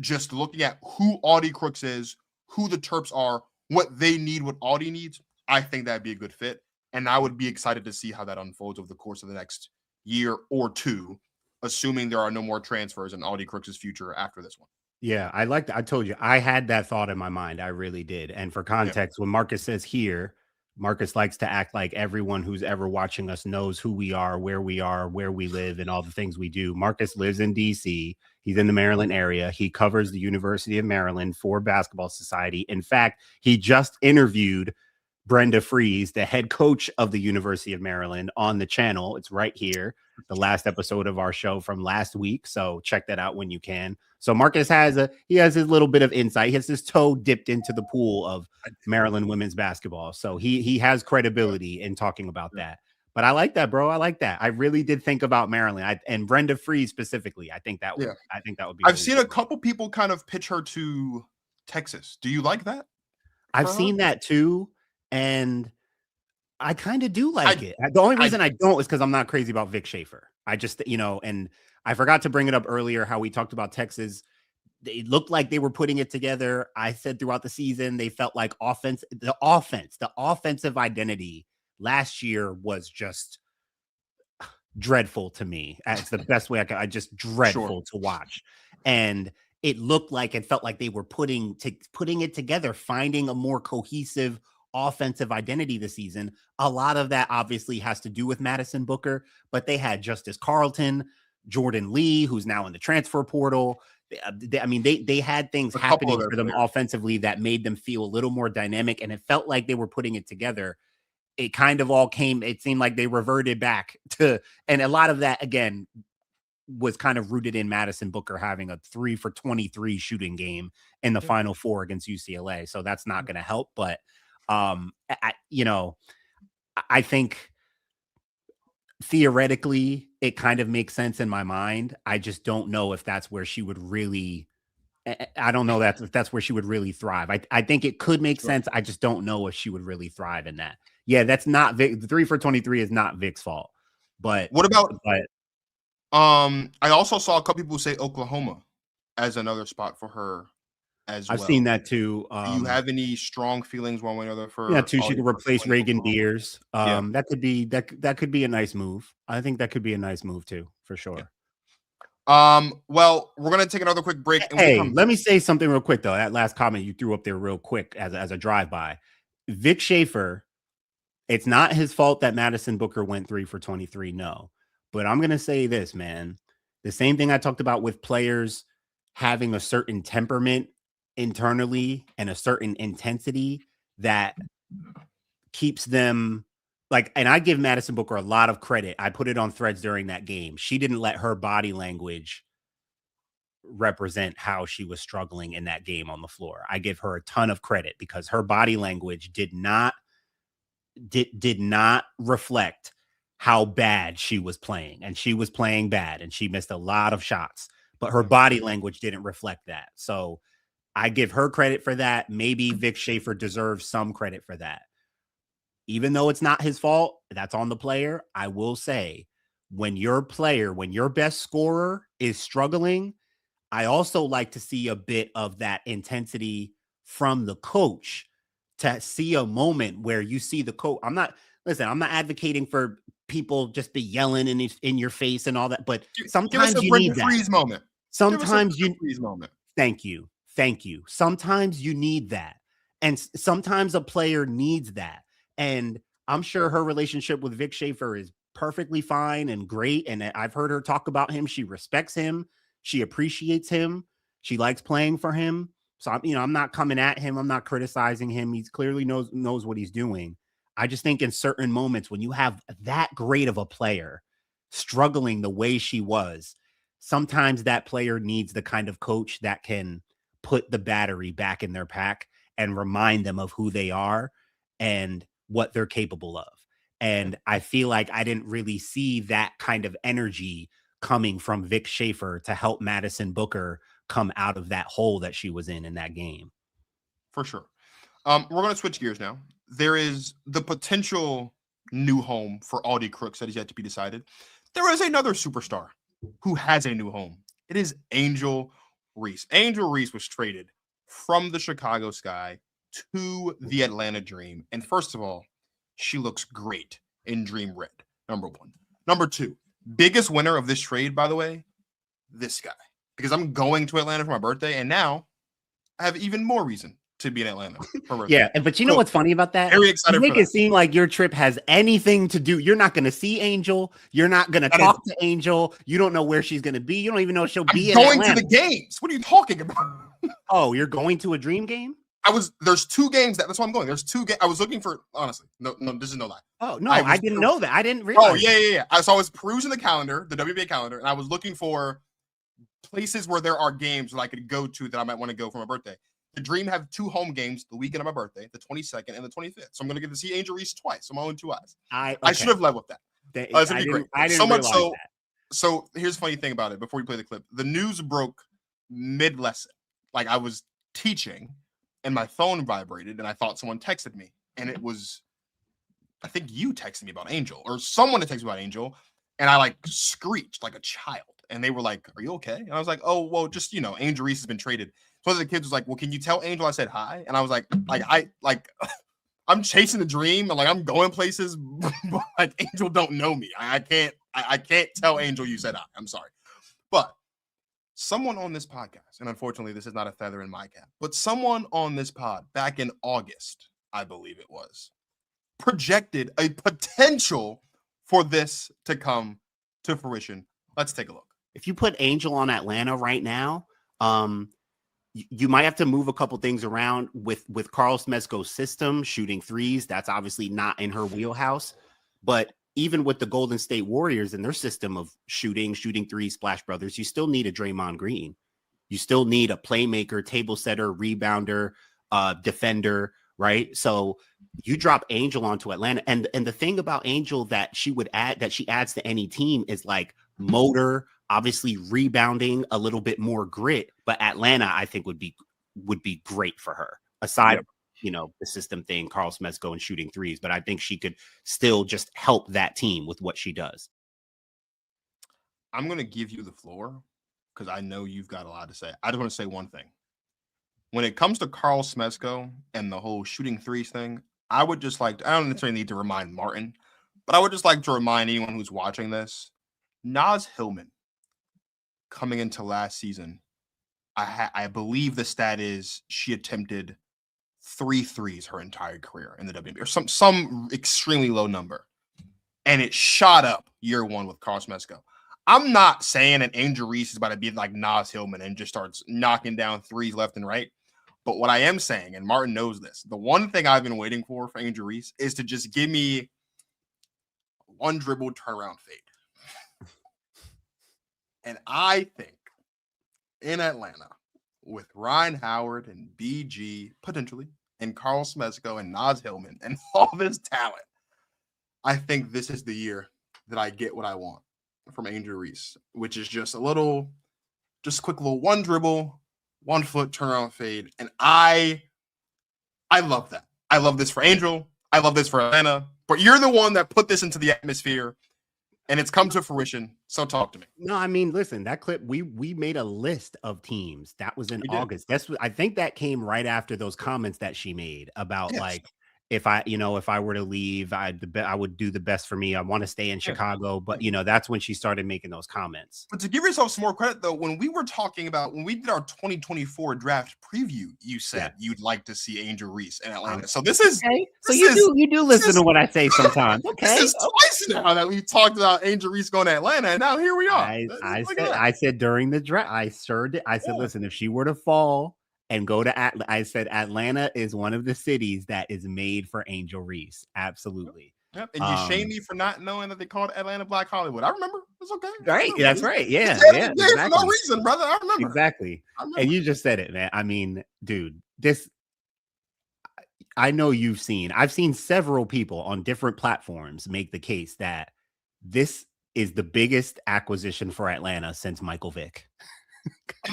just looking at who Audi Crooks is, who the Terps are, what they need, what Audi needs, I think that'd be a good fit. And I would be excited to see how that unfolds over the course of the next year or two assuming there are no more transfers in Audi Crooks' future after this one. Yeah, I told you, I had that thought in my mind. I really did. And for context, when Marcus says here, Marcus likes to act like everyone who's ever watching us knows who we are, where we live, and all the things we do. Marcus lives in DC. He's in the Maryland area. He covers the University of Maryland for Basketball Society. In fact, he just interviewed Brenda Fries, the head coach of the University of Maryland, on the channel. It's right here, the last episode of our show from last week. So check that out when you can. So Marcus has his little bit of insight. He has his toe dipped into the pool of Maryland women's basketball. So he has credibility in talking about that. But I like that, bro. I like that. I really did think about Maryland and Brenda Fries specifically. I think that would be. I've really seen cool. a couple people kind of pitch her to Texas. Do you like that? I've seen that too. And I kind of do like it. The only reason I don't is because I'm not crazy about Vic Schaefer. I just, and I forgot to bring it up earlier how we talked about Texas. It looked like they were putting it together. I said throughout the season, they felt like the offensive identity last year was just dreadful to me. It's the best way I just dreadful to watch. And it looked like it felt like they were putting it together, finding a more cohesive offensive identity this season. A lot of that obviously has to do with Madison Booker, but they had Justice Carlton, Jordan Lee, who's now in the transfer portal. They had things happening for them offensively that made them feel a little more dynamic, and it felt like they were putting it together. It kind of all it seemed like they reverted back to, and a lot of that again was kind of rooted in Madison Booker having a 3 for 23 shooting game in the Final Four against UCLA. So that's not going to help, but I think theoretically it kind of makes sense in my mind. I just don't know if that's where she would really, I don't know if that's where she would really thrive. I think it could make sense. I just don't know if she would really thrive in that. Yeah, that's not Vic. The 3 for 23 is not Vic's fault. But what about, I also saw a couple people say Oklahoma as another spot for her. I've seen that too. Do you have any strong feelings one way or another for? Yeah, too. She could replace Reagan Beers. That could be a nice move. I think that could be a nice move too, for sure. Yeah. Well, we're gonna take another quick break. And let me say something real quick though. That last comment you threw up there real quick as a drive-by. Vic Schaefer, it's not his fault that Madison Booker went 3 for 23. No, but I'm gonna say this, man. The same thing I talked about with players having a certain temperament internally and a certain intensity that keeps them like, and I give Madison Booker a lot of credit. I put it on Threads during that game. She didn't let her body language represent how she was struggling in that game on the floor. I give her a ton of credit because her body language did not reflect how bad she was playing, and she was playing bad and she missed a lot of shots, but her body language didn't reflect that. So I give her credit for that. Maybe Vic Schaefer deserves some credit for that. Even though it's not his fault, that's on the player. I will say, when your best scorer is struggling, I also like to see a bit of that intensity from the coach, to see a moment where you see the coach. I'm not advocating for people just be yelling in your face and all that, but sometimes you need that. Moment. Sometimes you freeze moment. Thank you. Sometimes you need that. And sometimes a player needs that. And I'm sure her relationship with Vic Schaefer is perfectly fine and great. And I've heard her talk about him. She respects him. She appreciates him. She likes playing for him. So I'm not coming at him. I'm not criticizing him. He clearly knows what he's doing. I just think in certain moments when you have that great of a player struggling the way she was, sometimes that player needs the kind of coach that can put the battery back in their pack and remind them of who they are and what they're capable of. And I feel like I didn't really see that kind of energy coming from Vic Schaefer to help Madison Booker come out of that hole that she was in that game. For sure. We're going to switch gears now. There is the potential new home for Audi Crooks that is yet to be decided. There is another superstar who has a new home. It is Angel Reese. Angel Reese was traded from the Chicago Sky to the Atlanta Dream. And first of all, she looks great in Dream Red, number one. Number two, Biggest winner of this trade, by the way, this guy. Because I'm going to Atlanta for my birthday, and now I have even more reason to be in Atlanta for my birthday. Yeah, but you know what's funny about that? Very excited You make for it that. seem like your trip has anything to do. You're not going to see Angel. You're not going to talk to Angel. You don't know where she's going to be. You don't even know if she'll be in Atlanta. Going to the games. What are you talking about? Oh, you're going to a dream game? There's 2 games that's why I'm going. There's 2 games. I was looking for, honestly, no, this is no lie. Oh, no, I didn't know that. I didn't realize. Oh, yeah. So I was perusing the calendar, the WNBA calendar, and I was looking for places where there are games that I could go to that I might want to go for my birthday. The Dream have 2 home games the weekend of my birthday, the 22nd and the 25th. So I'm going to get to see Angel Reese twice. I'm on 2 eyes. I should have led with that. It's going to be great. I didn't so much realize that. So here's the funny thing about it before we play the clip. The news broke mid-lesson. Like I was teaching and my phone vibrated and I thought someone texted me. And it was, I think you texted me about Angel or someone had texted me about Angel. And I like screeched like a child. And they were like, "Are you okay?" And I was like, "Oh, well, just, Angel Reese has been traded." So the kids was like, "Well, can you tell Angel I said hi?" And I was like, I'm chasing the dream and like I'm going places, but like Angel don't know me. I can't tell Angel you said hi. I'm sorry. But someone on this podcast, and unfortunately this is not a feather in my cap, but someone on this pod back in August, I believe it was, projected a potential for this to come to fruition. Let's take a look. If you put Angel on Atlanta right now, you might have to move a couple things around with Carl Smezko's system, shooting threes. That's obviously not in her wheelhouse. But even with the Golden State Warriors and their system of shooting threes, Splash Brothers, you still need a Draymond Green. You still need a playmaker, table setter, rebounder, defender, right? So you drop Angel onto Atlanta. And the thing about Angel that she adds to any team is like motor, obviously rebounding, a little bit more grit, but Atlanta I think would be great for her. Aside from, the system thing, Carl Smezko and shooting threes, but I think she could still just help that team with what she does. I'm going to give you the floor because I know you've got a lot to say. I just want to say one thing. When it comes to Carl Smezko and the whole shooting threes thing, I would just I don't necessarily need to remind Martin, but I would just like to remind anyone who's watching this, Naz Hillman coming into last season, I believe the stat is she attempted 3 threes her entire career in the WNBA, or some extremely low number. And it shot up year 1 with Carl Smezko. I'm not saying that Angel Reese is about to be like Naz Hillman and just starts knocking down threes left and right. But what I am saying, and Martin knows this, the one thing I've been waiting for Angel Reese is to just give me one dribble turnaround fade. And I think in Atlanta with Ryan Howard and BG potentially and Carl Smezko and Naz Hillman and all this talent, I think this is the year that I get what I want from Angel Reese, which is just quick little one dribble, 1 foot turnaround fade. And I love that. I love this for Angel. I love this for Atlanta. But you're the one that put this into the atmosphere. And it's come to fruition. So talk to me. No, I mean, listen, that clip, we made a list of teams. That was in August. I think that came right after those comments that she made about like, if I were to leave, I would do the best for me. I want to stay in Chicago. But, that's when she started making those comments. But to give yourself some more credit, though, when we did our 2024 draft preview, you said you'd like to see Angel Reese in Atlanta. So this is okay. So you do listen to what I say sometimes. Okay. This is twice now that we've talked about Angel Reese going to Atlanta, and now here we are. I said during the draft, I said, listen, if she were to fall and go to Atlanta, I said Atlanta is one of the cities that is made for Angel Reese. Absolutely. Yep. And you shame me for not knowing that they called Atlanta Black Hollywood. I remember. It's okay. Right. That's right. Yeah. Exactly. For no reason, brother. I remember. Exactly. And you just said it, man. I mean, dude, I know I've seen several people on different platforms make the case that this is the biggest acquisition for Atlanta since Michael Vick.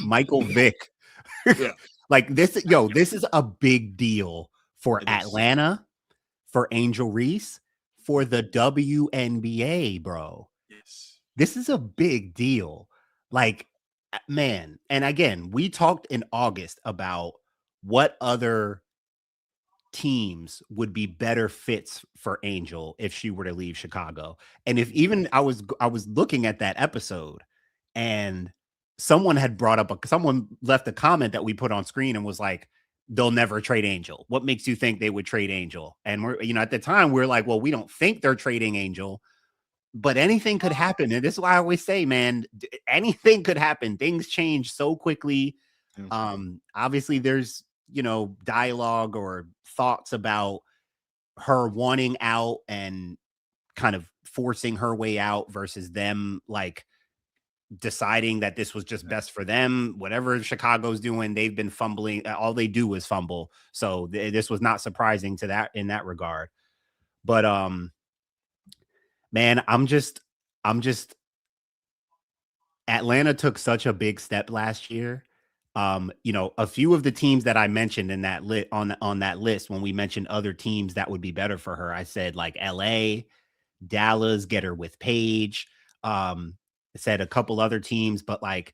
Michael Vick. Yeah. Like this is a big deal for Atlanta, for Angel Reese, for the WNBA, bro. Yes. This is a big deal. Like, man. And again, we talked in August about what other teams would be better fits for Angel if she were to leave Chicago. And if even I was looking at that episode, and someone left a comment that we put on screen and was like, they'll never trade Angel. What makes you think they would trade Angel? And we're, at the time we're like, well, we don't think they're trading Angel, but anything could happen. And this is why I always say, man, anything could happen. Things change so quickly. Obviously there's, dialogue or thoughts about her wanting out and kind of forcing her way out versus them like deciding that this was just best for them. Whatever Chicago's doing, they've been fumbling. All they do is fumble. So this was not surprising to that in that regard. But man, I'm just Atlanta took such a big step last year. A few of the teams that I mentioned in that on that list, when we mentioned other teams that would be better for her, I said like LA, Dallas, get her with Paige. I said a couple other teams, but like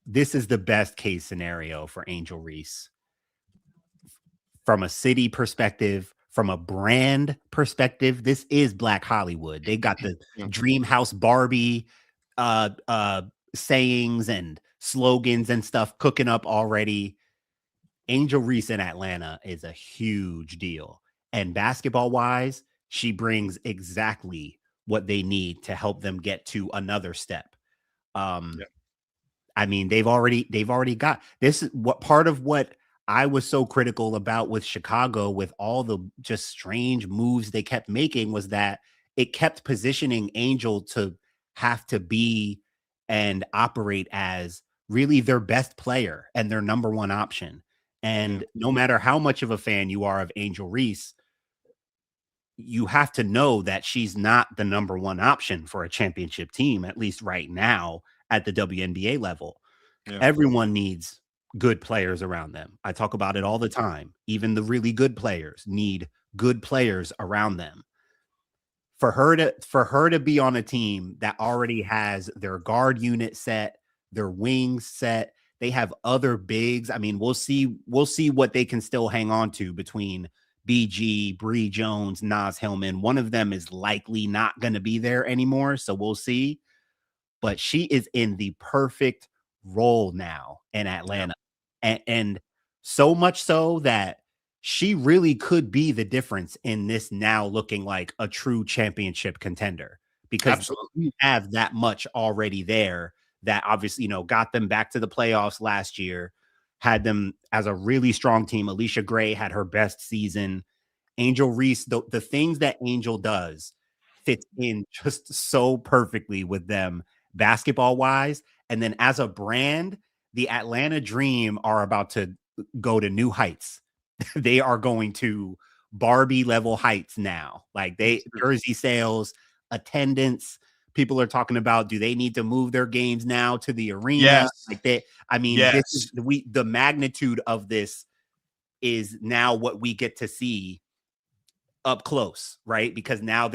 this is the best case scenario for Angel Reese from a city perspective, from a brand perspective. This is Black Hollywood. They got the Dream House Barbie sayings and slogans and stuff cooking up already. Angel Reese in Atlanta is a huge deal. And basketball wise, she brings exactly what they need to help them get to another step. I mean, they've already got this. Is what part of what I was so critical about with Chicago, with all the just strange moves they kept making, was that it kept positioning Angel to have to be and operate as really their best player and their number one option. And no matter how much of a fan you are of Angel Reese, you have to know that she's not the number one option for a championship team, at least right now at the WNBA level. Everyone needs good players around them. I talk about it all the time. Even the really good players need good players around them. For her to be on a team that already has their guard unit set, their wings set, they have other bigs. I mean, we'll see what they can still hang on to between BG, Bree Jones, Naz Hillman. One of them is likely not going to be there anymore, so we'll see. But she is in the perfect role now in Atlanta. And so much so that she really could be the difference in this now looking like a true championship contender, because we have that much already there that obviously, got them back to the playoffs last year, had them as a really strong team. Alicia Gray had her best season. Angel Reese, the things that Angel does fits in just so perfectly with them basketball wise. And then as a brand, the Atlanta Dream are about to go to new heights. They are going to Barbie level heights now. Like jersey sales, attendance. People are talking about, do they need to move their games now to the arena? Yes. Like that. I mean, this is the magnitude of this is now what we get to see up close, right? Because now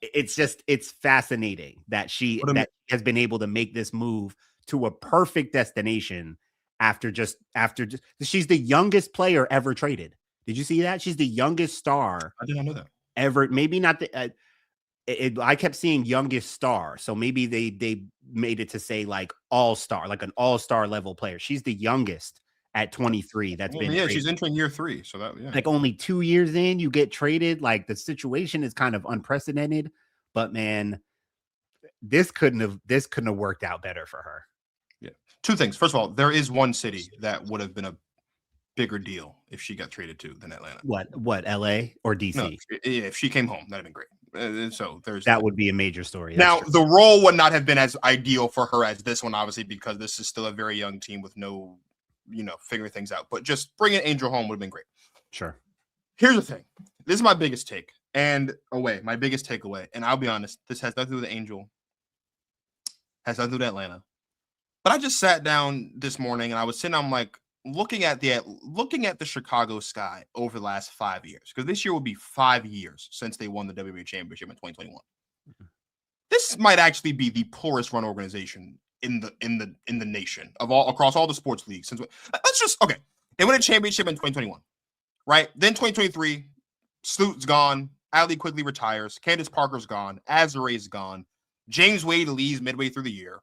it's fascinating that she has been able to make this move to a perfect destination after she's the youngest player ever traded. Did you see that? She's the youngest star. I did not know that. Ever. Maybe not the I kept seeing youngest star. So maybe they made it to say like all-star, like an all-star level player. She's the youngest at 23. That's been traded. She's entering year 3. So that like only 2 years in, you get traded. Like the situation is kind of unprecedented, but man, this couldn't have worked out better for her. Yeah. Two things. First of all, there is one city that would have been a bigger deal if she got traded to than Atlanta. What, LA or DC? No, if she came home, that'd have been great. So that would be a major story. Now, the role would not have been as ideal for her as this one, obviously, because this is still a very young team with no, figuring things out. But just bringing Angel home would have been great. Sure. Here's the thing. This is my biggest take my biggest takeaway. And I'll be honest, this has nothing to do with Angel. Has nothing to do with Atlanta. But I just sat down this morning and I was sitting, I'm like, looking at the Chicago sky over the last 5 years, because this year will be 5 years since they won the WNBA championship in 2021. Mm-hmm. This might actually be the poorest run organization in the nation across all the sports leagues. They won a championship in 2021. right? Then 2023, Sloot's gone. Allie quickly retires. Candace Parker's gone. Azare's gone. James Wade leaves midway through the year.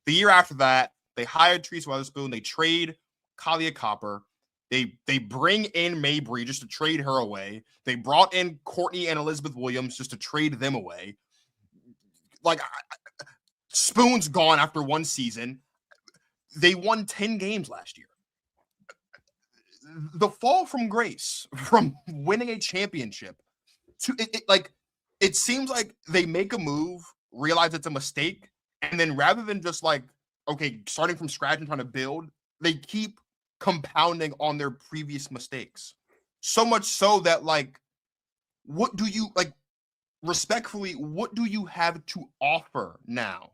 The year after that, they hired Teresa Weatherspoon. They trade Kalia Copper. They bring in Mabry just to trade her away. They brought in Courtney and Elizabeth Williams just to trade them away. Like, Spoon's gone after one season. They won 10 games last year. The fall from grace from winning a championship to it seems like they make a move, realize it's a mistake, and then rather than just like, okay, starting from scratch and trying to build, they keep compounding on their previous mistakes. So much so that, like, what do you, like, respectfully, what do you have to offer now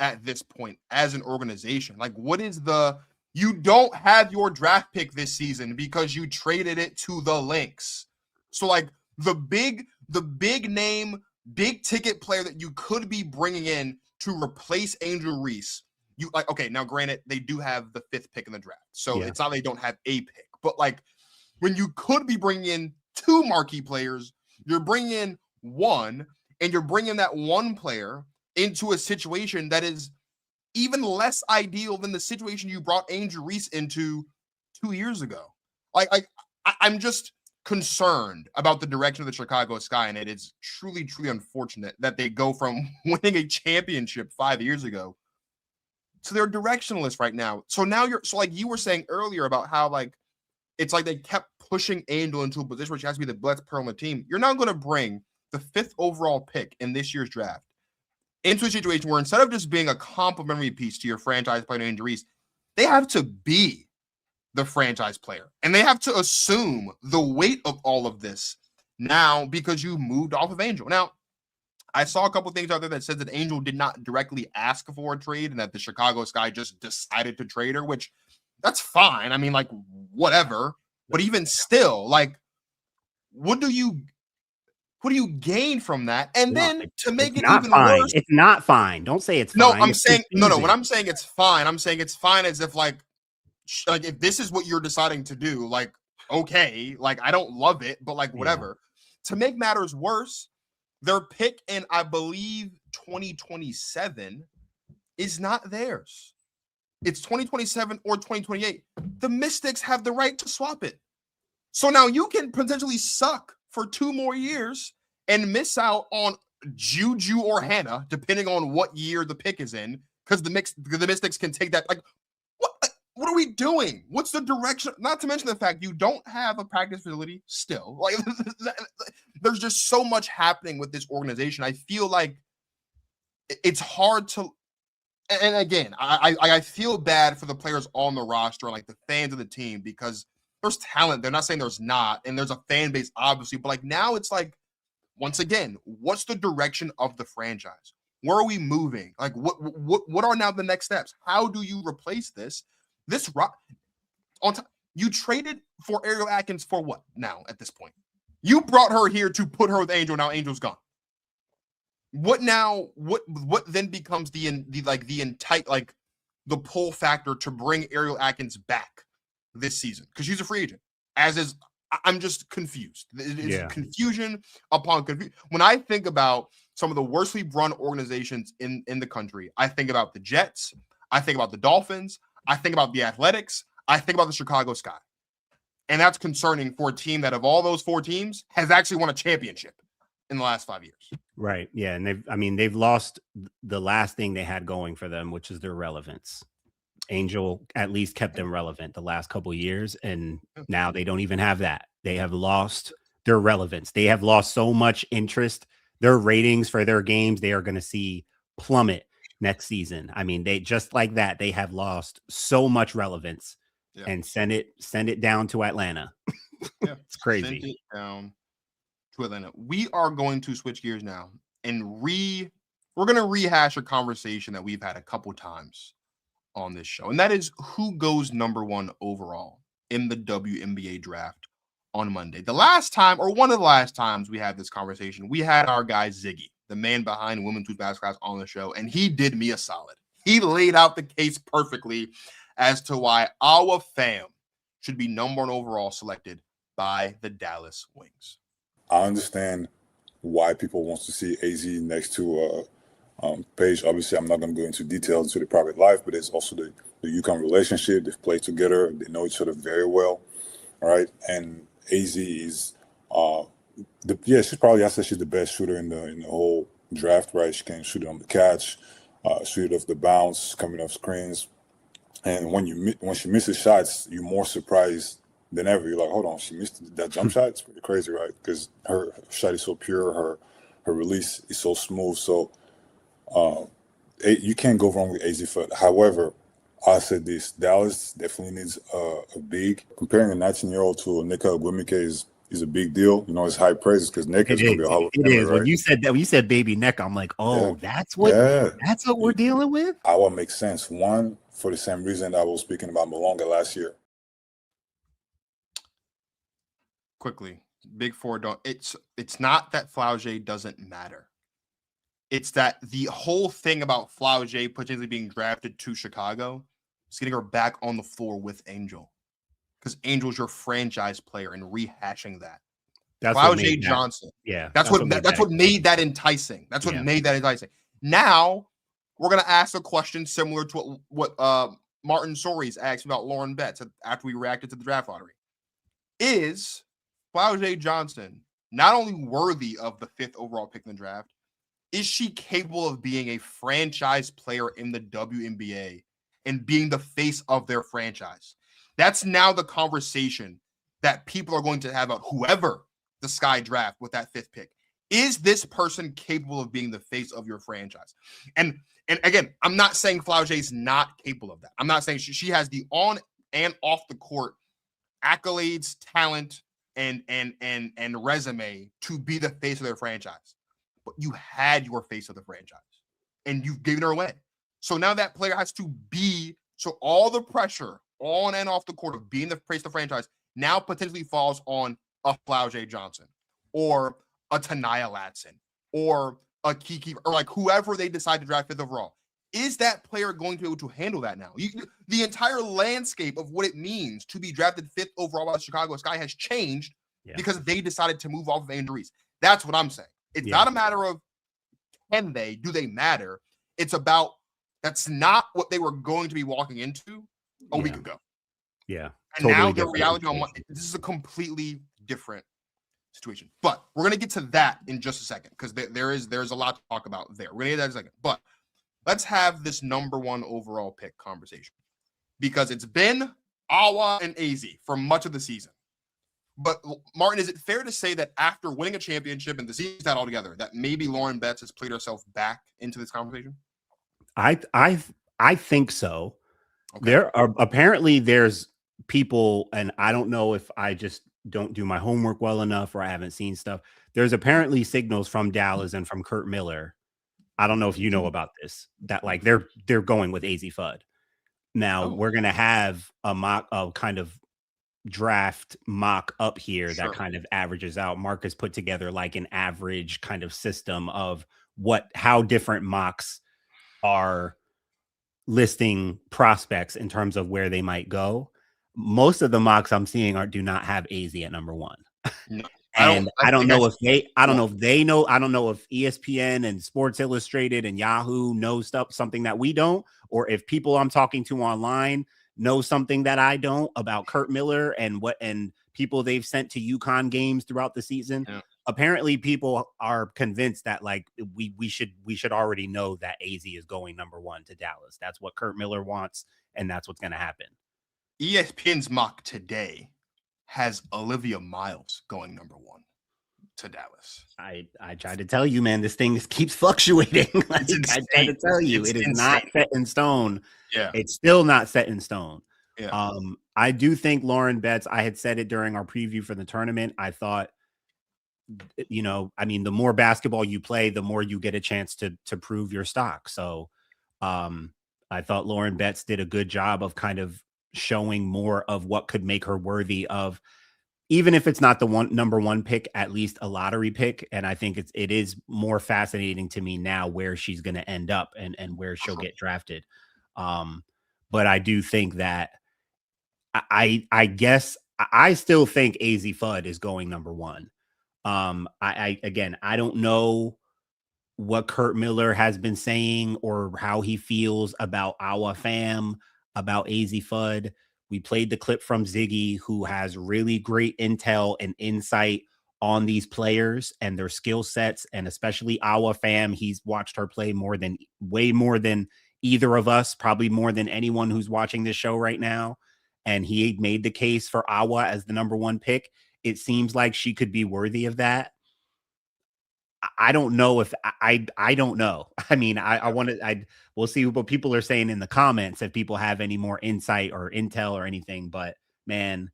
at this point as an organization? Like, what is you don't have your draft pick this season because you traded it to the Lynx. So, like, the big name, big ticket player that you could be bringing in to replace Angel Reese, you like, okay, now granted, they do have the 5th pick in the draft. So it's not they don't have a pick, but like when you could be bringing in 2 marquee players, you're bringing in 1, and you're bringing that 1 player into a situation that is even less ideal than the situation you brought Angel Reese into 2 years ago. I'm just concerned about the direction of the Chicago Sky, and it is truly, truly unfortunate that they go from winning a championship 5 years ago to they're directionless right now. So now like you were saying earlier about how, like, it's like they kept pushing Angel into a position where she has to be the best player on the team. You're now going to bring the 5th overall pick in this year's draft into a situation where instead of just being a complimentary piece to your franchise player, Angel Reese, they have to be the franchise player. And they have to assume the weight of all of this now because you moved off of Angel. Now, I saw a couple things out there that said that Angel did not directly ask for a trade and that the Chicago Sky just decided to trade her, which that's fine. I mean, like, whatever. But even still, like, what do you gain from that? And then to make it even worse, it's not fine. Don't say it's no, fine. I'm saying no. When I'm saying it's fine, I'm saying it's fine as if like if this is what you're deciding to do, like, okay, like, I don't love it, but like, whatever. To make matters worse, their pick in, I believe, 2027 is not theirs. It's 2027 or 2028. The Mystics have the right to swap it. So now you can potentially suck for 2 more years and miss out on Juju or Hannah, depending on what year the pick is in, because the Mystics can take that. Like, what are we doing? What's the direction? Not to mention the fact you don't have a practice facility still. Like, there's just so much happening with this organization. I feel like it's hard to, and again, I feel bad for the players on the roster and like the fans of the team because there's talent. They're not saying there's not, and there's a fan base, obviously, but like now it's like, once again, what's the direction of the franchise? Where are we moving? Like, what are now the next steps? How do you replace this? You traded for Ariel Atkins for what now at this point? You brought her here to put her with Angel. Now Angel's gone. What now? What then becomes the pull factor to bring Ariel Atkins back this season? Because she's a free agent. I'm just confused. It's confusion upon confusion. When I think about some of the worstly run organizations in the country, I think about the Jets. I think about the Dolphins. I think about the Athletics. I think about the Chicago Sky. And that's concerning for a team that of all those 4 teams has actually won a championship in the last 5 years. Right. Yeah. And they've lost the last thing they had going for them, which is their relevance. Angel at least kept them relevant the last couple of years. And now they don't even have that. They have lost their relevance. They have lost so much interest. Their ratings for their games, they are going to see plummet next season. I mean, they just like that. They have lost so much relevance and send it down to Atlanta. It's crazy. Send it down to Atlanta. We are going to switch gears now and we're going to rehash a conversation that we've had a couple times on this show. And that is who goes number 1 overall in the WNBA draft on Monday. The last time, or one of the last times we had this conversation, we had our guy Ziggy, the man behind Women's Hoops Basketball, on the show, and he did me a solid. He laid out the case perfectly as to why our fam should be number 1 overall selected by the Dallas Wings. I understand why people want to see AZ next to Paige. Obviously, I'm not going to go into details into the private life, but it's also the UConn relationship. They've played together. They know each other very well. All right. And AZ is, she's probably, I said she's the best shooter in the whole draft, right? She can shoot it on the catch, shoot it off the bounce, coming off screens. And when she misses shots, you're more surprised than ever. You're like, hold on, she missed that jump shot? It's pretty crazy, right? Because her shot is so pure, her release is so smooth. So you can't go wrong with AZ Foot. However, I said this, Dallas definitely needs a big. Comparing a 19-year-old to Nika Ogwumike is a big deal. You know, it's high praises because Nika is going to be a Hall of Famer. It is. Right? When you said baby Nika, I'm like, that's what we're dealing with? What makes sense. One, for the same reason I was speaking about Malonga last year. Quickly, Big Four don't. It's not that Flaugier doesn't matter. It's that the whole thing about Flaugier potentially being drafted to Chicago is getting her back on the floor with Angel, because Angel's your franchise player, and rehashing that. That's Flaugier Johnson. That's what made that enticing. That's what made that enticing. Now we're gonna ask a question similar to what Martin Sories asked about Lauren Betts after we reacted to the draft lottery. Is Flaugier Johnson not only worthy of the 5th overall pick in the draft, is she capable of being a franchise player in the WNBA and being the face of their franchise? That's now the conversation that people are going to have about whoever the Sky draft with that 5th pick. Is this person capable of being the face of your franchise? And again, I'm not saying Flaugier is not capable of that. I'm not saying she has the on and off the court accolades, talent, and resume to be the face of their franchise. But you had your face of the franchise and you've given her away. So now that player has to be, so all the pressure on and off the court of being the face of the franchise now potentially falls on a Flaugier Johnson or a Tanaya Latson or a Kiki, or like whoever they decide to draft 5th overall. Is that player going to be able to handle that now? The entire landscape of what it means to be drafted 5th overall by the Chicago Sky has changed because they decided to move off of Angel Reese. That's what I'm saying. It's not a matter of do they matter? It's about that's not what they were going to be walking into a week ago. Yeah. And totally now the reality on this is a completely different situation. But we're going to get to that in just a second because there's a lot to talk about there. We're going to get to that in a second. But let's have this number 1 overall pick conversation because it's been Awa and AZ for much of the season. But Martin, is it fair to say that after winning a championship and the season's not all together, that maybe Lauren Betts has played herself back into this conversation? I think so. Okay. There's people, and I don't know if I just don't do my homework well enough or I haven't seen stuff. There's apparently signals from Dallas and from Kurt Miller. I don't know if you know about this, that like they're going with AZ Fudd. Now we're gonna have a kind of draft mock up here that kind of averages out. Marcus put together like an average kind of system of how different mocks are listing prospects in terms of where they might go. Most of the mocks I'm seeing do not have AZ at number 1. No, I don't know if ESPN and Sports Illustrated and Yahoo know something that we don't, or if people I'm talking to online know something that I don't about Kurt Miller and people they've sent to UConn games throughout the season. Yeah. Apparently people are convinced that like we should already know that AZ is going number 1 to Dallas. That's what Kurt Miller wants, and that's what's going to happen. ESPN's mock today has Olivia Miles going number 1 to Dallas. I tried to tell you, man, this thing keeps fluctuating. I tried to tell you, it is not set in stone. Yeah, it's still not set in stone. Yeah. I do think Lauren Betts, I had said it during our preview for the tournament. I thought, the more basketball you play, the more you get a chance to prove your stock. So I thought Lauren Betts did a good job of kind of showing more of what could make her worthy of, even if it's not the number 1 pick, at least a lottery pick. And I think it is more fascinating to me now where she's going to end up and where she'll get drafted. But I do think that I guess I still think AZ Fudd is going number one. I don't know what Kurt Miller has been saying or how he feels about our fam, about AZ Fudd. We played the clip from Ziggy, who has really great intel and insight on these players and their skill sets, and especially our fam. He's watched her play way more than either of us, probably more than anyone who's watching this show right now. And he made the case for Awa as the number one pick. It seems like she could be worthy of that. I don't know if I don't know. I mean, we'll see what people are saying in the comments if people have any more insight or intel or anything. But man,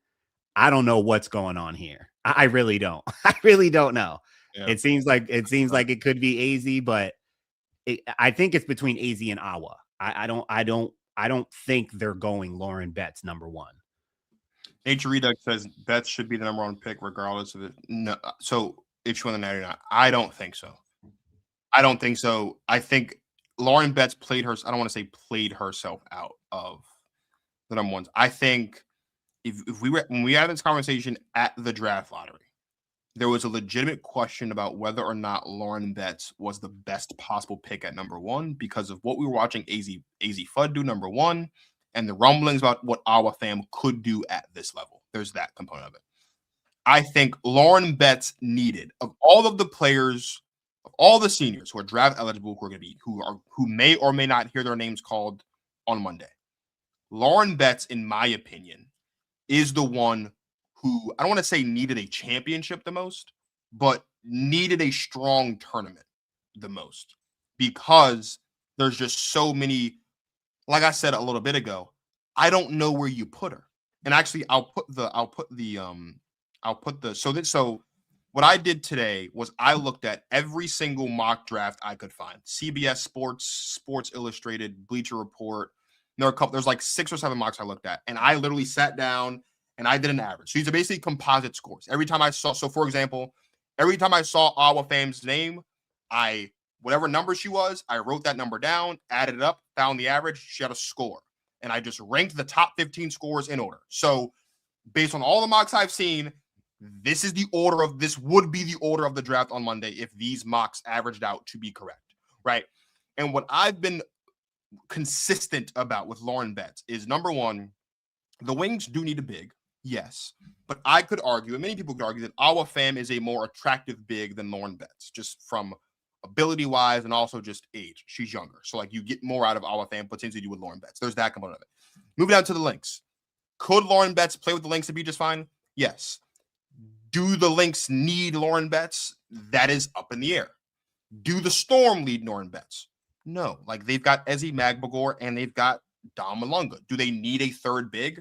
I don't know what's going on here. I really don't. I really don't know. Yeah. It seems like it could be AZ, but I think it's between AZ and Awa. I don't think they're going Lauren Betts number one. Angel Reese says Betts should be the number one pick regardless of it. No, so if she won the night or not, I don't think so. I think Lauren Betts I don't want to say played herself out of the number ones. I think when we had this conversation at the draft lottery, there was a legitimate question about whether or not Lauren Betts was the best possible pick at number one because of what we were watching AZ Fudd do number one and the rumblings about what our fam could do at this level. There's that component of it. I think Lauren Betts needed, of all of the players, of all the seniors who are draft eligible, who may or may not hear their names called on Monday, Lauren Betts, in my opinion, is the one who, I don't want to say needed a championship the most, but needed a strong tournament the most, because there's just so many, like I said a little bit ago, I don't know where you put her. And actually so what I did today was I looked at every single mock draft I could find. CBS Sports, Sports Illustrated, Bleacher Report. There's like 6 or 7 mocks I looked at, and I literally sat down and I did an average. So these are basically composite scores. Every time I saw, for example, every time I saw Awa Fam's name, whatever number she was, I wrote that number down, added it up, found the average. She had a score, and I just ranked the top 15 scores in order. So based on all the mocks I've seen, this would be the order of the draft on Monday if these mocks averaged out to be correct, right? And what I've been consistent about with Lauren Betts is, number one, the wings do need a big, yes, but I could argue, and many people could argue, that Awa Fam is a more attractive big than Lauren Betts, just from ability-wise and also just age. She's younger, so like you get more out of Awa Fam potentially you do with Lauren Betts. There's that component of it. Moving down to the Lynx. Could Lauren Betts play with the Lynx to be just fine? Yes. Do the Lynx need Lauren Betts? That is up in the air. Do the Storm need Lauren Betts? No. Like, they've got Ezi Magbagor and they've got Dom Malunga. Do they need a third big?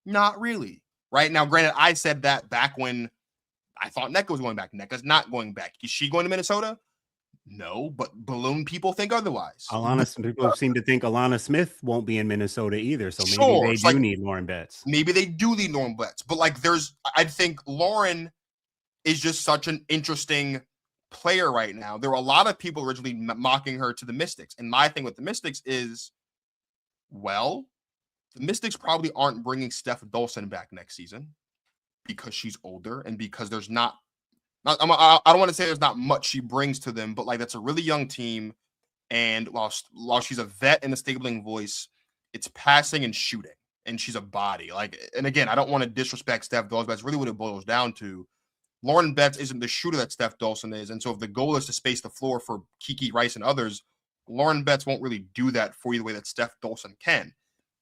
Not really. Right now, granted, I said that back when I thought Nneka was going back. Nneka's not going back. Is she going to Minnesota? No, but balloon people think otherwise. People seem to think Alana Smith won't be in Minnesota either, so maybe they do need Lauren Betts. Maybe they do need Lauren Betts, but like I think Lauren is just such an interesting player right now. There were a lot of people originally mocking her to the Mystics, and my thing with the Mystics is, well, the Mystics probably aren't bringing Steph Dolson back next season because she's older and because there's not I don't want to say there's not much she brings to them, but like that's a really young team. And while she's a vet and a stabling voice, it's passing and shooting, and she's a body. Like, and again, I don't want to disrespect Steph Dolson, but that's really what it boils down to. Lauren Betts isn't the shooter that Steph Dolson is, and so if the goal is to space the floor for Kiki Rice and others, Lauren Betts won't really do that for you the way that Steph Dolson can.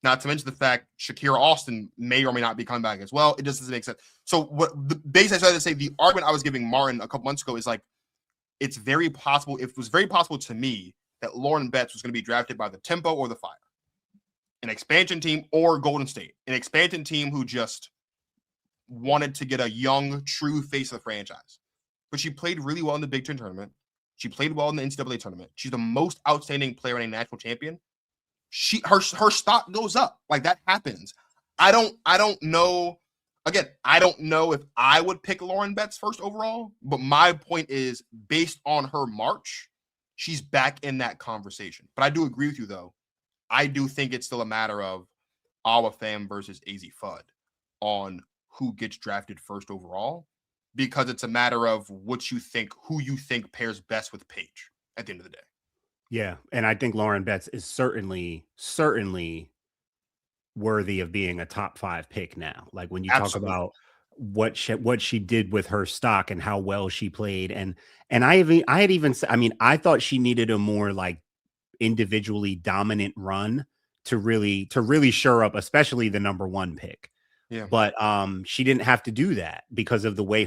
Not to mention the fact Shakira Austin may or may not be coming back as well. It just doesn't make sense. So what the base I started to say, the argument I was giving Martin a couple months ago is like, it was very possible to me that Lauren Betts was going to be drafted by the Tempo or the Fire, an expansion team, or Golden State, an expansion team who just wanted to get a young, true face of the franchise. But she played really well in the Big Ten tournament. She played well in the NCAA tournament. She's the most outstanding player in a national champion. Her stock goes up. Like, that happens. I don't know. Again, I don't know if I would pick Lauren Betts first overall, but my point is, based on her March, she's back in that conversation. But I do agree with you, though. I do think it's still a matter of Awa Fam versus AZ Fudd on who gets drafted first overall, because it's a matter of who you think pairs best with Paige at the end of the day. Yeah, and I think Lauren Betts is certainly worthy of being a top 5 pick now. Like when you talk about what she did with her stock and how well she played, and I thought she needed a more like individually dominant run to really shore up, especially the number 1 pick. Yeah. But she didn't have to do that because of the way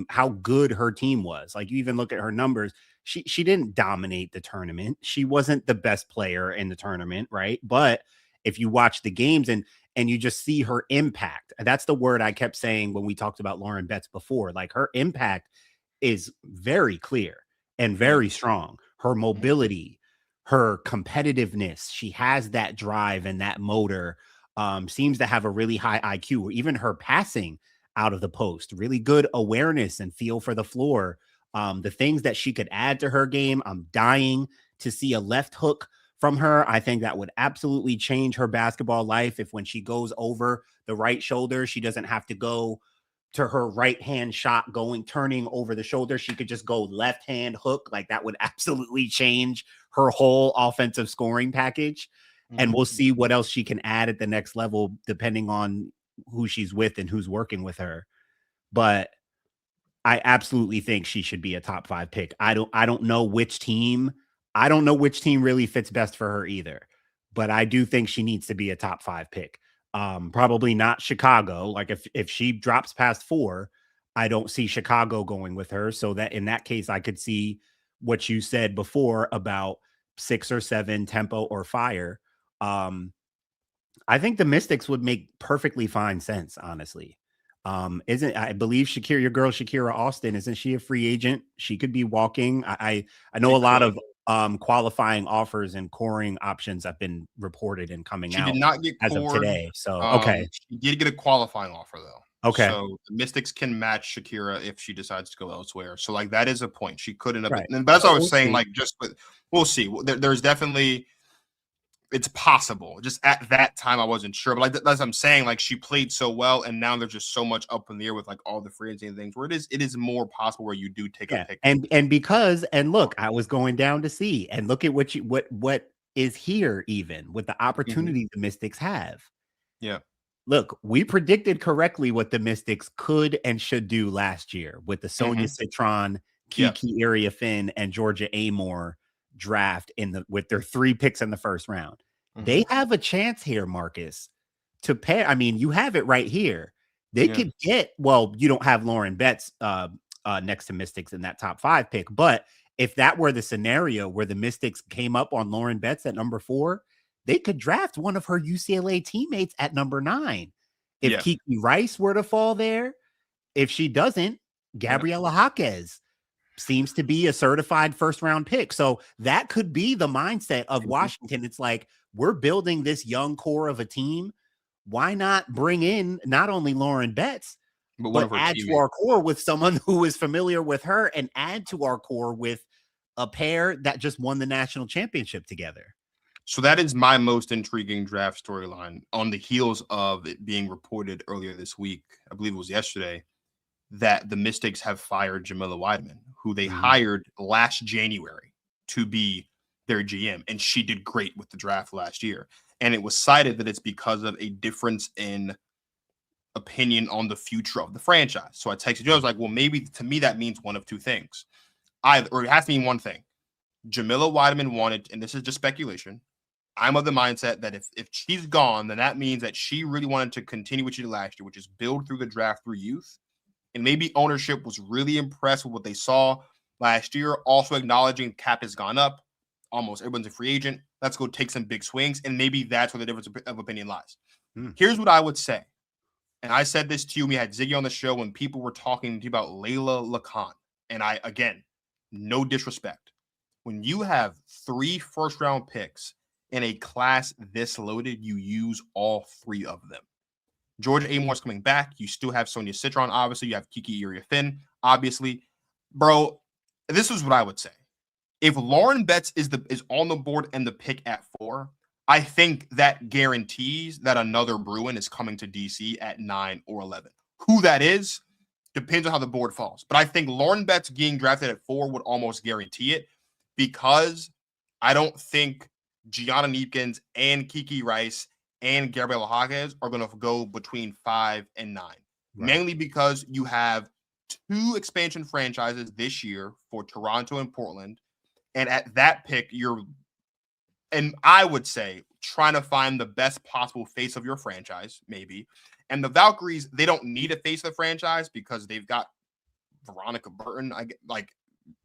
how good her team was. Like you even look at her numbers, she didn't dominate the tournament. She wasn't the best player in the tournament, right? But if you watch the games and you just see her impact, that's the word I kept saying when we talked about Lauren Betts before. Like her impact is very clear and very strong. Her mobility, her competitiveness, she has that drive and that motor. Seems to have a really high IQ, or even her passing out of the post, really good awareness and feel for the floor. The things that she could add to her game, I'm dying to see a left hook from her. I think that would absolutely change her basketball life if when she goes over the right shoulder, she doesn't have to go to her right hand shot turning over the shoulder. She could just go left hand hook. Like that would absolutely change her whole offensive scoring package. And we'll see what else she can add at the next level, depending on who she's with and who's working with her. But I absolutely think she should be a top 5 pick. I don't know which team. I don't know which team really fits best for her either. But I do think she needs to be a top 5 pick. Probably not Chicago. Like if she drops past 4, I don't see Chicago going with her. So that in that case, I could see what you said before about 6 or 7, Tempo or Fire. I think the Mystics would make perfectly fine sense, honestly. I believe your girl Shakira Austin, isn't she a free agent? She could be walking. I know a lot of qualifying offers and coring options have been reported and coming out. She did not get as of today. So okay. She did get a qualifying offer though. Okay. So the Mystics can match Shakira if she decides to go elsewhere. So like that is a point. She could end up. Right. But that's what I was saying. Like we'll see. There's definitely. It's possible. Just at that time, I wasn't sure. But like that's what I'm saying. Like she played so well, and now there's just so much up in the air with like all the free agency and things. Where it is more possible where you do take a pick. And look, I was going down to see and look at what is here even with the opportunity the Mystics have. Yeah. Look, we predicted correctly what the Mystics could and should do last year with the Sonia Citron, Kiki Area Finn, and Georgia Amore draft with their 3 picks in the first round. They have a chance here, Marcus, to pair. I mean, you have it right here. They could get, well, you don't have Lauren Betts next to Mystics in that top 5 pick, but if that were the scenario where the Mystics came up on Lauren Betts at number 4, they could draft one of her UCLA teammates at number 9. If Kiki Rice were to fall there, if she doesn't, Gabriela Jaquez seems to be a certified first-round pick. So that could be the mindset of Washington. It's like, we're building this young core of a team. Why not bring in not only Lauren Betts, but add to our core with someone who is familiar with her and add to our core with a pair that just won the national championship together. So that is my most intriguing draft storyline on the heels of it being reported earlier this week. I believe it was yesterday that the Mystics have fired Jamila Weidman, who they hired last January to be their GM. And she did great with the draft last year. And it was cited that it's because of a difference in opinion on the future of the franchise. So I texted you, I was like, well, maybe to me that means one of 2 things. Or it has to mean one thing. Jamila Weidman wanted, and this is just speculation, I'm of the mindset that if she's gone, then that means that she really wanted to continue what she did last year, which is build through the draft through youth. And maybe ownership was really impressed with what they saw last year, also acknowledging cap has gone up. Almost everyone's a free agent. Let's go take some big swings. And maybe that's where the difference of opinion lies. Here's what I would say. And I said this to you. We had Ziggy on the show when people were talking to you about Layla Lacan. And again, no disrespect. When you have 3 first-round picks in a class this loaded, you use all 3 of them. Georgia Amore's coming back. You still have Sonia Citron, obviously. You have Kiki Area Finn, obviously. Bro, this is what I would say. If Lauren Betts is on the board and the pick at 4, I think that guarantees that another Bruin is coming to DC at 9 or 11. Who that is depends on how the board falls. But I think Lauren Betts getting drafted at 4 would almost guarantee it, because I don't think Gianna Neepkins and Kiki Rice and Gabriela Jaquez are going to go between 5 and 9. Right. Mainly because you have 2 expansion franchises this year for Toronto and Portland. And at that pick, and I would say, trying to find the best possible face of your franchise, maybe. And the Valkyries, they don't need a face of the franchise because they've got Veronica Burton.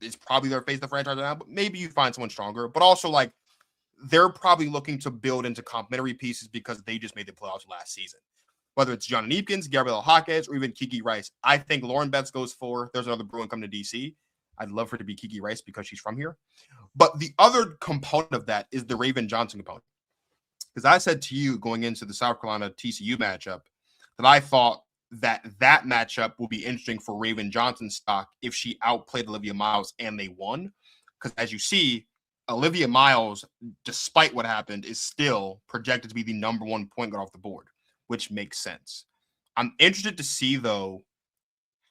It's probably their face of the franchise now, but maybe you find someone stronger. But also, like, they're probably looking to build into complementary pieces because they just made the playoffs last season. Whether it's Gianna Neepkins, Gabriela Jaquez, or even Kiki Rice. I think Lauren Betts goes 4. There's another Bruin coming to DC. I'd love for her to be Kiki Rice because she's from here. But the other component of that is the Raven Johnson component. Because I said to you going into the South Carolina TCU matchup that I thought that matchup will be interesting for Raven Johnson's stock if she outplayed Olivia Miles and they won. Because as you see, Olivia Miles, despite what happened, is still projected to be the number 1 point guard off the board, which makes sense. I'm interested to see, though,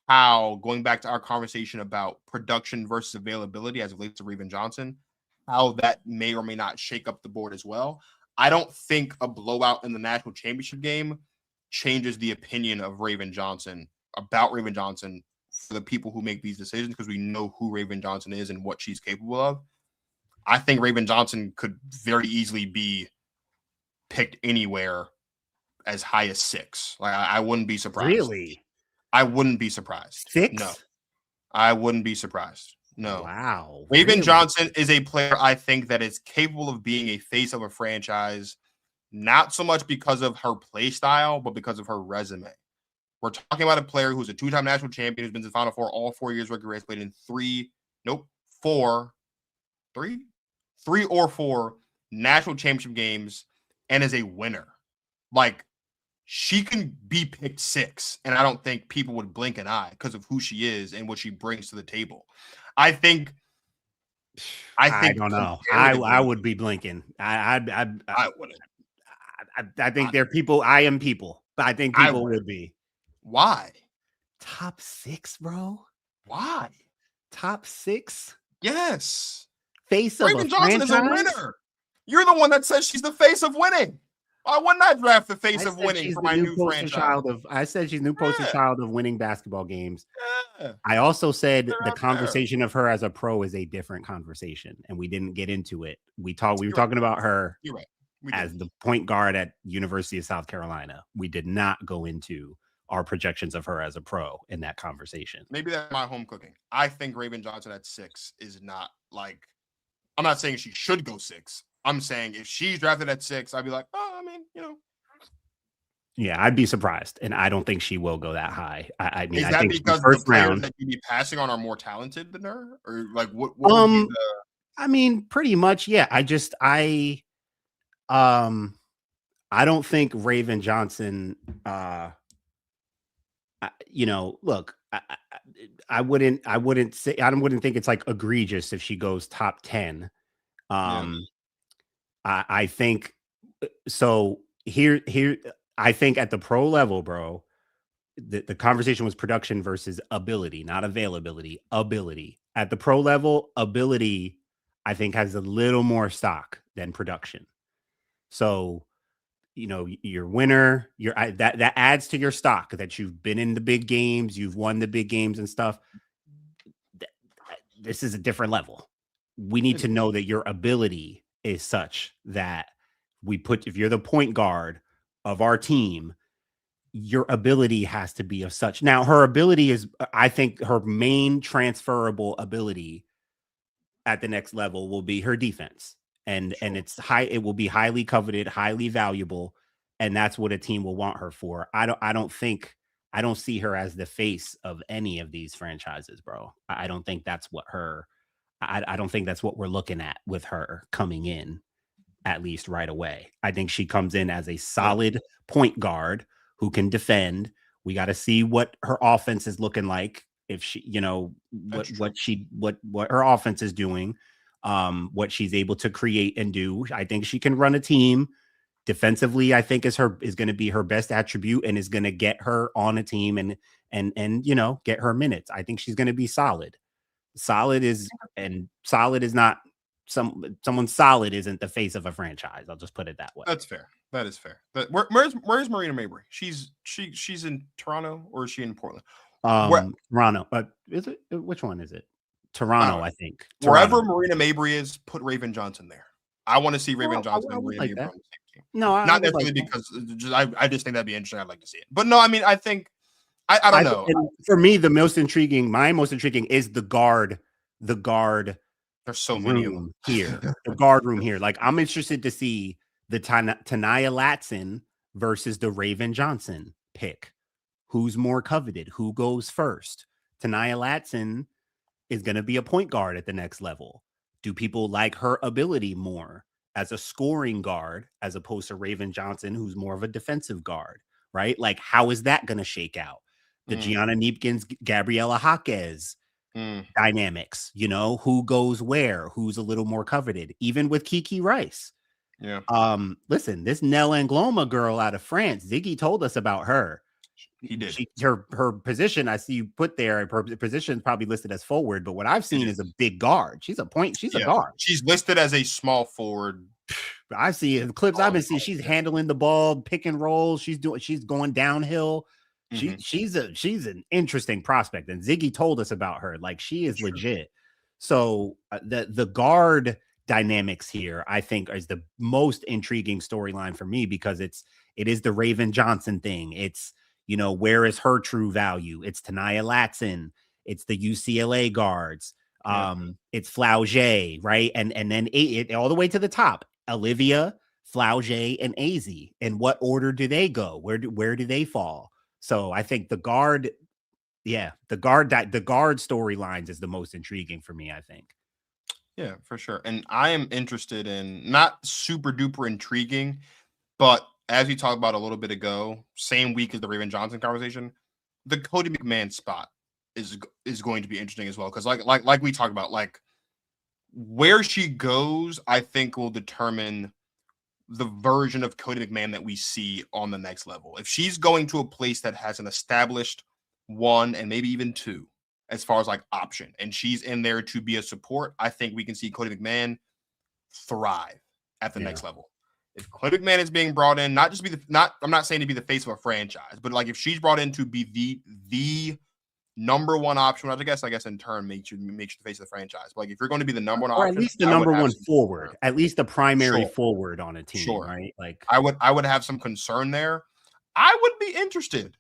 how, going back to our conversation about production versus availability as it relates to Raven Johnson, how that may or may not shake up the board as well. I don't think a blowout in the national championship game changes the opinion of Raven Johnson about Raven Johnson for the people who make these decisions, because we know who Raven Johnson is and what she's capable of. I think Raven Johnson could very easily be picked anywhere as high as 6. Like, I wouldn't be surprised. Really? I wouldn't be surprised. 6? No. I wouldn't be surprised. No. Wow. Raven really? Johnson is a player I think that is capable of being a face of a franchise, not so much because of her play style, but because of her resume. We're talking about a player who's a 2-time national champion, who's been to the Final Four all 4 years, regular race, played in 3 or 4 national championship games, and is a winner. Like, she can be picked 6, and I don't think people would blink an eye because of who she is and what she brings to the table. I don't know. I would be blinking. I wouldn't. I think they're people. I am people, but I think people would be. Why? Top 6, bro. Why? Top 6? Yes. Face of Raven a Johnson franchise? is a winner. You're the one that says she's the face of winning. Why wouldn't I draft the face of winning for my new franchise? I said she's new poster child of winning basketball games. Yeah. I also said the conversation of her as a pro is a different conversation, and we didn't get into it. We were talking about her as the point guard at University of South Carolina. We did not go into our projections of her as a pro in that conversation. Maybe that's my home cooking. I think Raven Johnson at 6 is not like, I'm not saying she should go 6. I'm saying if she's drafted at 6, I'd be like, oh, I mean, Yeah, I'd be surprised, and I don't think she will go that high. I mean, is that I think because the first the players round that you'd be passing on are more talented than her, or like what I mean, pretty much, yeah. I don't think Raven Johnson. Look, I wouldn't think it's like egregious if she goes top 10. I think so. Here. I think at the pro level, bro, the conversation was production versus ability, not availability. Ability at the pro level, ability, I think, has a little more stock than production. So, your winner, that adds to your stock that you've been in the big games, you've won the big games and stuff. This is a different level. We need to know that your ability is such that if you're the point guard of our team, your ability has to be of such. Now, her ability is, I think her main transferable ability at the next level will be her defense. And it's high. It will be highly coveted, highly valuable, and that's what a team will want her for. I don't see her as the face of any of these franchises, bro. I don't think that's what I don't think that's what we're looking at with her coming in, at least right away. I think she comes in as a solid point guard who can defend. We got to see what her offense is looking like. If she, what her offense is doing. What she's able to create and do. I think she can run a team defensively, I think is going to be her best attribute and is going to get her on a team and get her minutes. I think she's going to be solid. Solid is not someone solid isn't the face of a franchise. I'll just put it that way. That's fair. That is fair. But where's Marina Mabry? She's in Toronto, or is she in Portland? Toronto. Is it? Which one is it? Toronto, I think. Wherever Toronto. Marina Mabry is, put Raven Johnson there. I want to see Raven Johnson and Marina Mabry on the same team. No, not necessarily because I just think that'd be interesting. I'd like to see it. But no, I mean, I think I don't know. For me, my most intriguing is the guard. There's so many of them here. The guard room here. Like, I'm interested to see the Tanaya Latson versus the Raven Johnson pick. Who's more coveted? Who goes first? Tanaya Latson is going to be a point guard at the next level. Do people like her ability more as a scoring guard as opposed to Raven Johnson, who's more of a defensive guard, right? Like, how is that going to shake out? The Gianna Neepkins, Gabriela Jaquez dynamics, who goes where, who's a little more coveted, even with Kiki Rice. Yeah. Listen, this Nell Angloma girl out of France, Ziggy told us about her. He did. Her position, I see you put there, her position is probably listed as forward, but what I've seen is a big guard. She's a guard. She's listed as a small forward. I see in the clips I've been seeing, she's handling the ball, pick and roll. She's going downhill. She's an interesting prospect, and Ziggy told us about her. Like, she is legit. So the guard dynamics here, I think, is the most intriguing storyline for me, because it is the Raven Johnson thing. It's, where is her true value? It's Tanaya Latson. It's the UCLA guards. It's Flauget, right? And then all the way to the top, Olivia, Flauget, and AZ. In what order do they go? Where do they fall? So I think the guard storylines is the most intriguing for me, I think. Yeah, for sure. And I am interested in, not super duper intriguing, but as we talked about a little bit ago, same week as the Raven Johnson conversation, the Cody McMahon spot is going to be interesting as well. Because like we talked about, like, where she goes, I think will determine the version of Cody McMahon that we see on the next level. If she's going to a place that has an established 1 and maybe even 2 as far as like option, and she's in there to be a support, I think we can see Cody McMahon thrive at the next level. If Cody McMahon is being brought in, I'm not saying to be the face of a franchise, but like if she's brought in to be the number 1 option, which I guess in turn makes you the face of the franchise. But like, if you're going to be the number 1 or option, at least the number 1 forward, at least the primary forward on a team, right? Like, I would have some concern there. I would be interested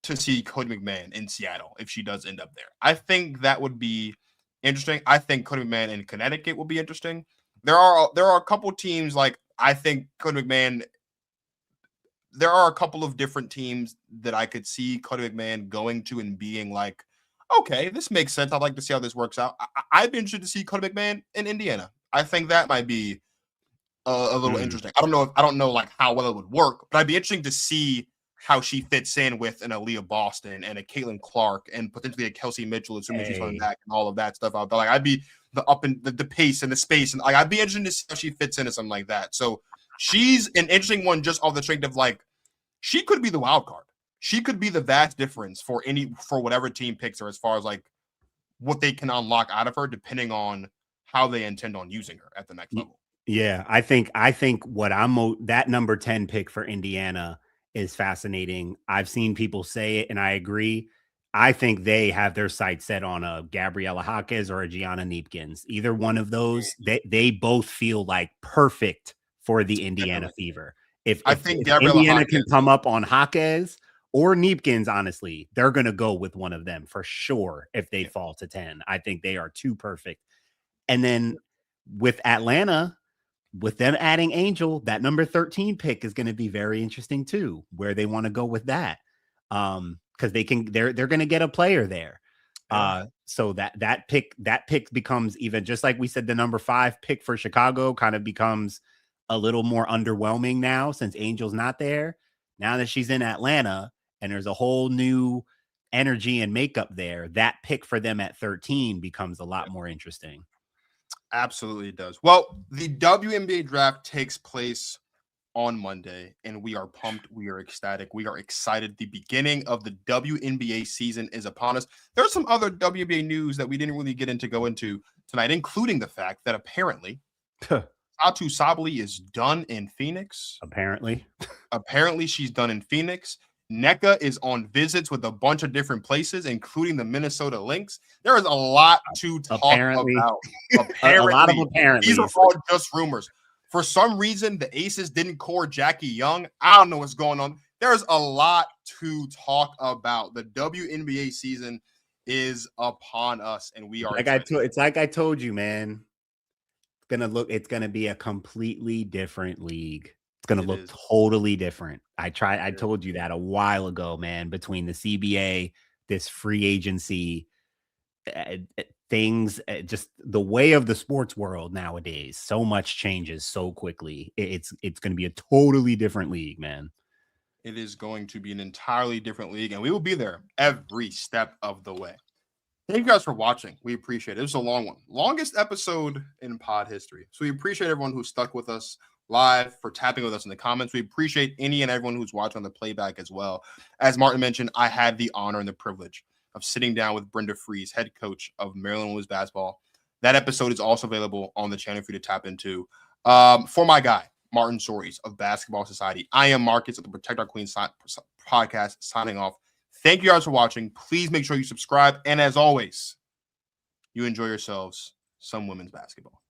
to see Cody McMahon in Seattle if she does end up there. I think that would be interesting. I think Cody McMahon in Connecticut will be interesting. There are a couple teams, like, I think Cody McMahon. There are a couple of different teams that I could see Cody McMahon going to and being like, okay, this makes sense. I'd like to see how this works out. I'd be interested to see Cody McMahon in Indiana. I think that might be a little interesting. I don't know like how well it would work, but I'd be interesting to see how she fits in with an Aaliyah Boston and a Caitlin Clark and potentially a Kelsey Mitchell, assuming she's coming back, and all of that stuff out there. Like, I'd be the up and the pace and the space, and like, I'd be interested to see how she fits into something like that. So she's an interesting one, just off the strength of, like, she could be the wild card. She could be the vast difference for whatever team picks her, as far as like what they can unlock out of her, depending on how they intend on using her at the next level. Yeah, I think that number 10 pick for Indiana is fascinating. I've seen people say it, and I agree. I think they have their sights set on a Gabriela Jaquez or a Gianna Neepkins. Either one of those, they both feel like perfect for the Indiana Fever. If Indiana Jaquez can come up on Jaquez or Neepkins, honestly, they're going to go with one of them for sure if they fall to 10. I think they are too perfect. And then with Atlanta, with them adding Angel, that number 13 pick is going to be very interesting too, where they want to go with that. Because they're going to get a player there. So that pick becomes, even just like we said, the number 5 pick for Chicago kind of becomes a little more underwhelming now, since Angel's not there. Now that she's in Atlanta and there's a whole new energy and makeup there, that pick for them at 13 becomes a lot more interesting. Absolutely, it does. Well, the WNBA draft takes place on Monday, and we are pumped. We are ecstatic. We are excited. The beginning of the WNBA season is upon us. There's some other WNBA news that we didn't really go into tonight, including the fact that apparently Atu Sabali is done in Phoenix. Apparently she's done in Phoenix. NECA is on visits with a bunch of different places, including the Minnesota Lynx. There is a lot to talk about. A lot of apparently. These are all just rumors. For some reason, the Aces didn't core Jackie Young. I don't know what's going on. There's a lot to talk about. The WNBA season is upon us, and we are it's like I told you, man. It's gonna be a completely different league. It's going to look totally different. I told you that a while ago, man, between the CBA, this free agency, things, just the way of the sports world nowadays. So much changes so quickly. It's going to be a totally different league, man. It is going to be an entirely different league, and we will be there every step of the way. Thank you guys for watching. We appreciate it. It was a long one. Longest episode in pod history. So we appreciate everyone who stuck with us live, for tapping with us in the comments. We appreciate any and everyone who's watching on the playback as well. As Martin mentioned, I had the honor and the privilege of sitting down with Brenda Fries, head coach of Maryland Women's Basketball. That episode is also available on the channel for you to tap into. For my guy, Martin Sories of Basketball Society, I am Marcus of the Protect Our Queens podcast, signing off. Thank you guys for watching. Please make sure you subscribe. And as always, you enjoy yourselves some women's basketball.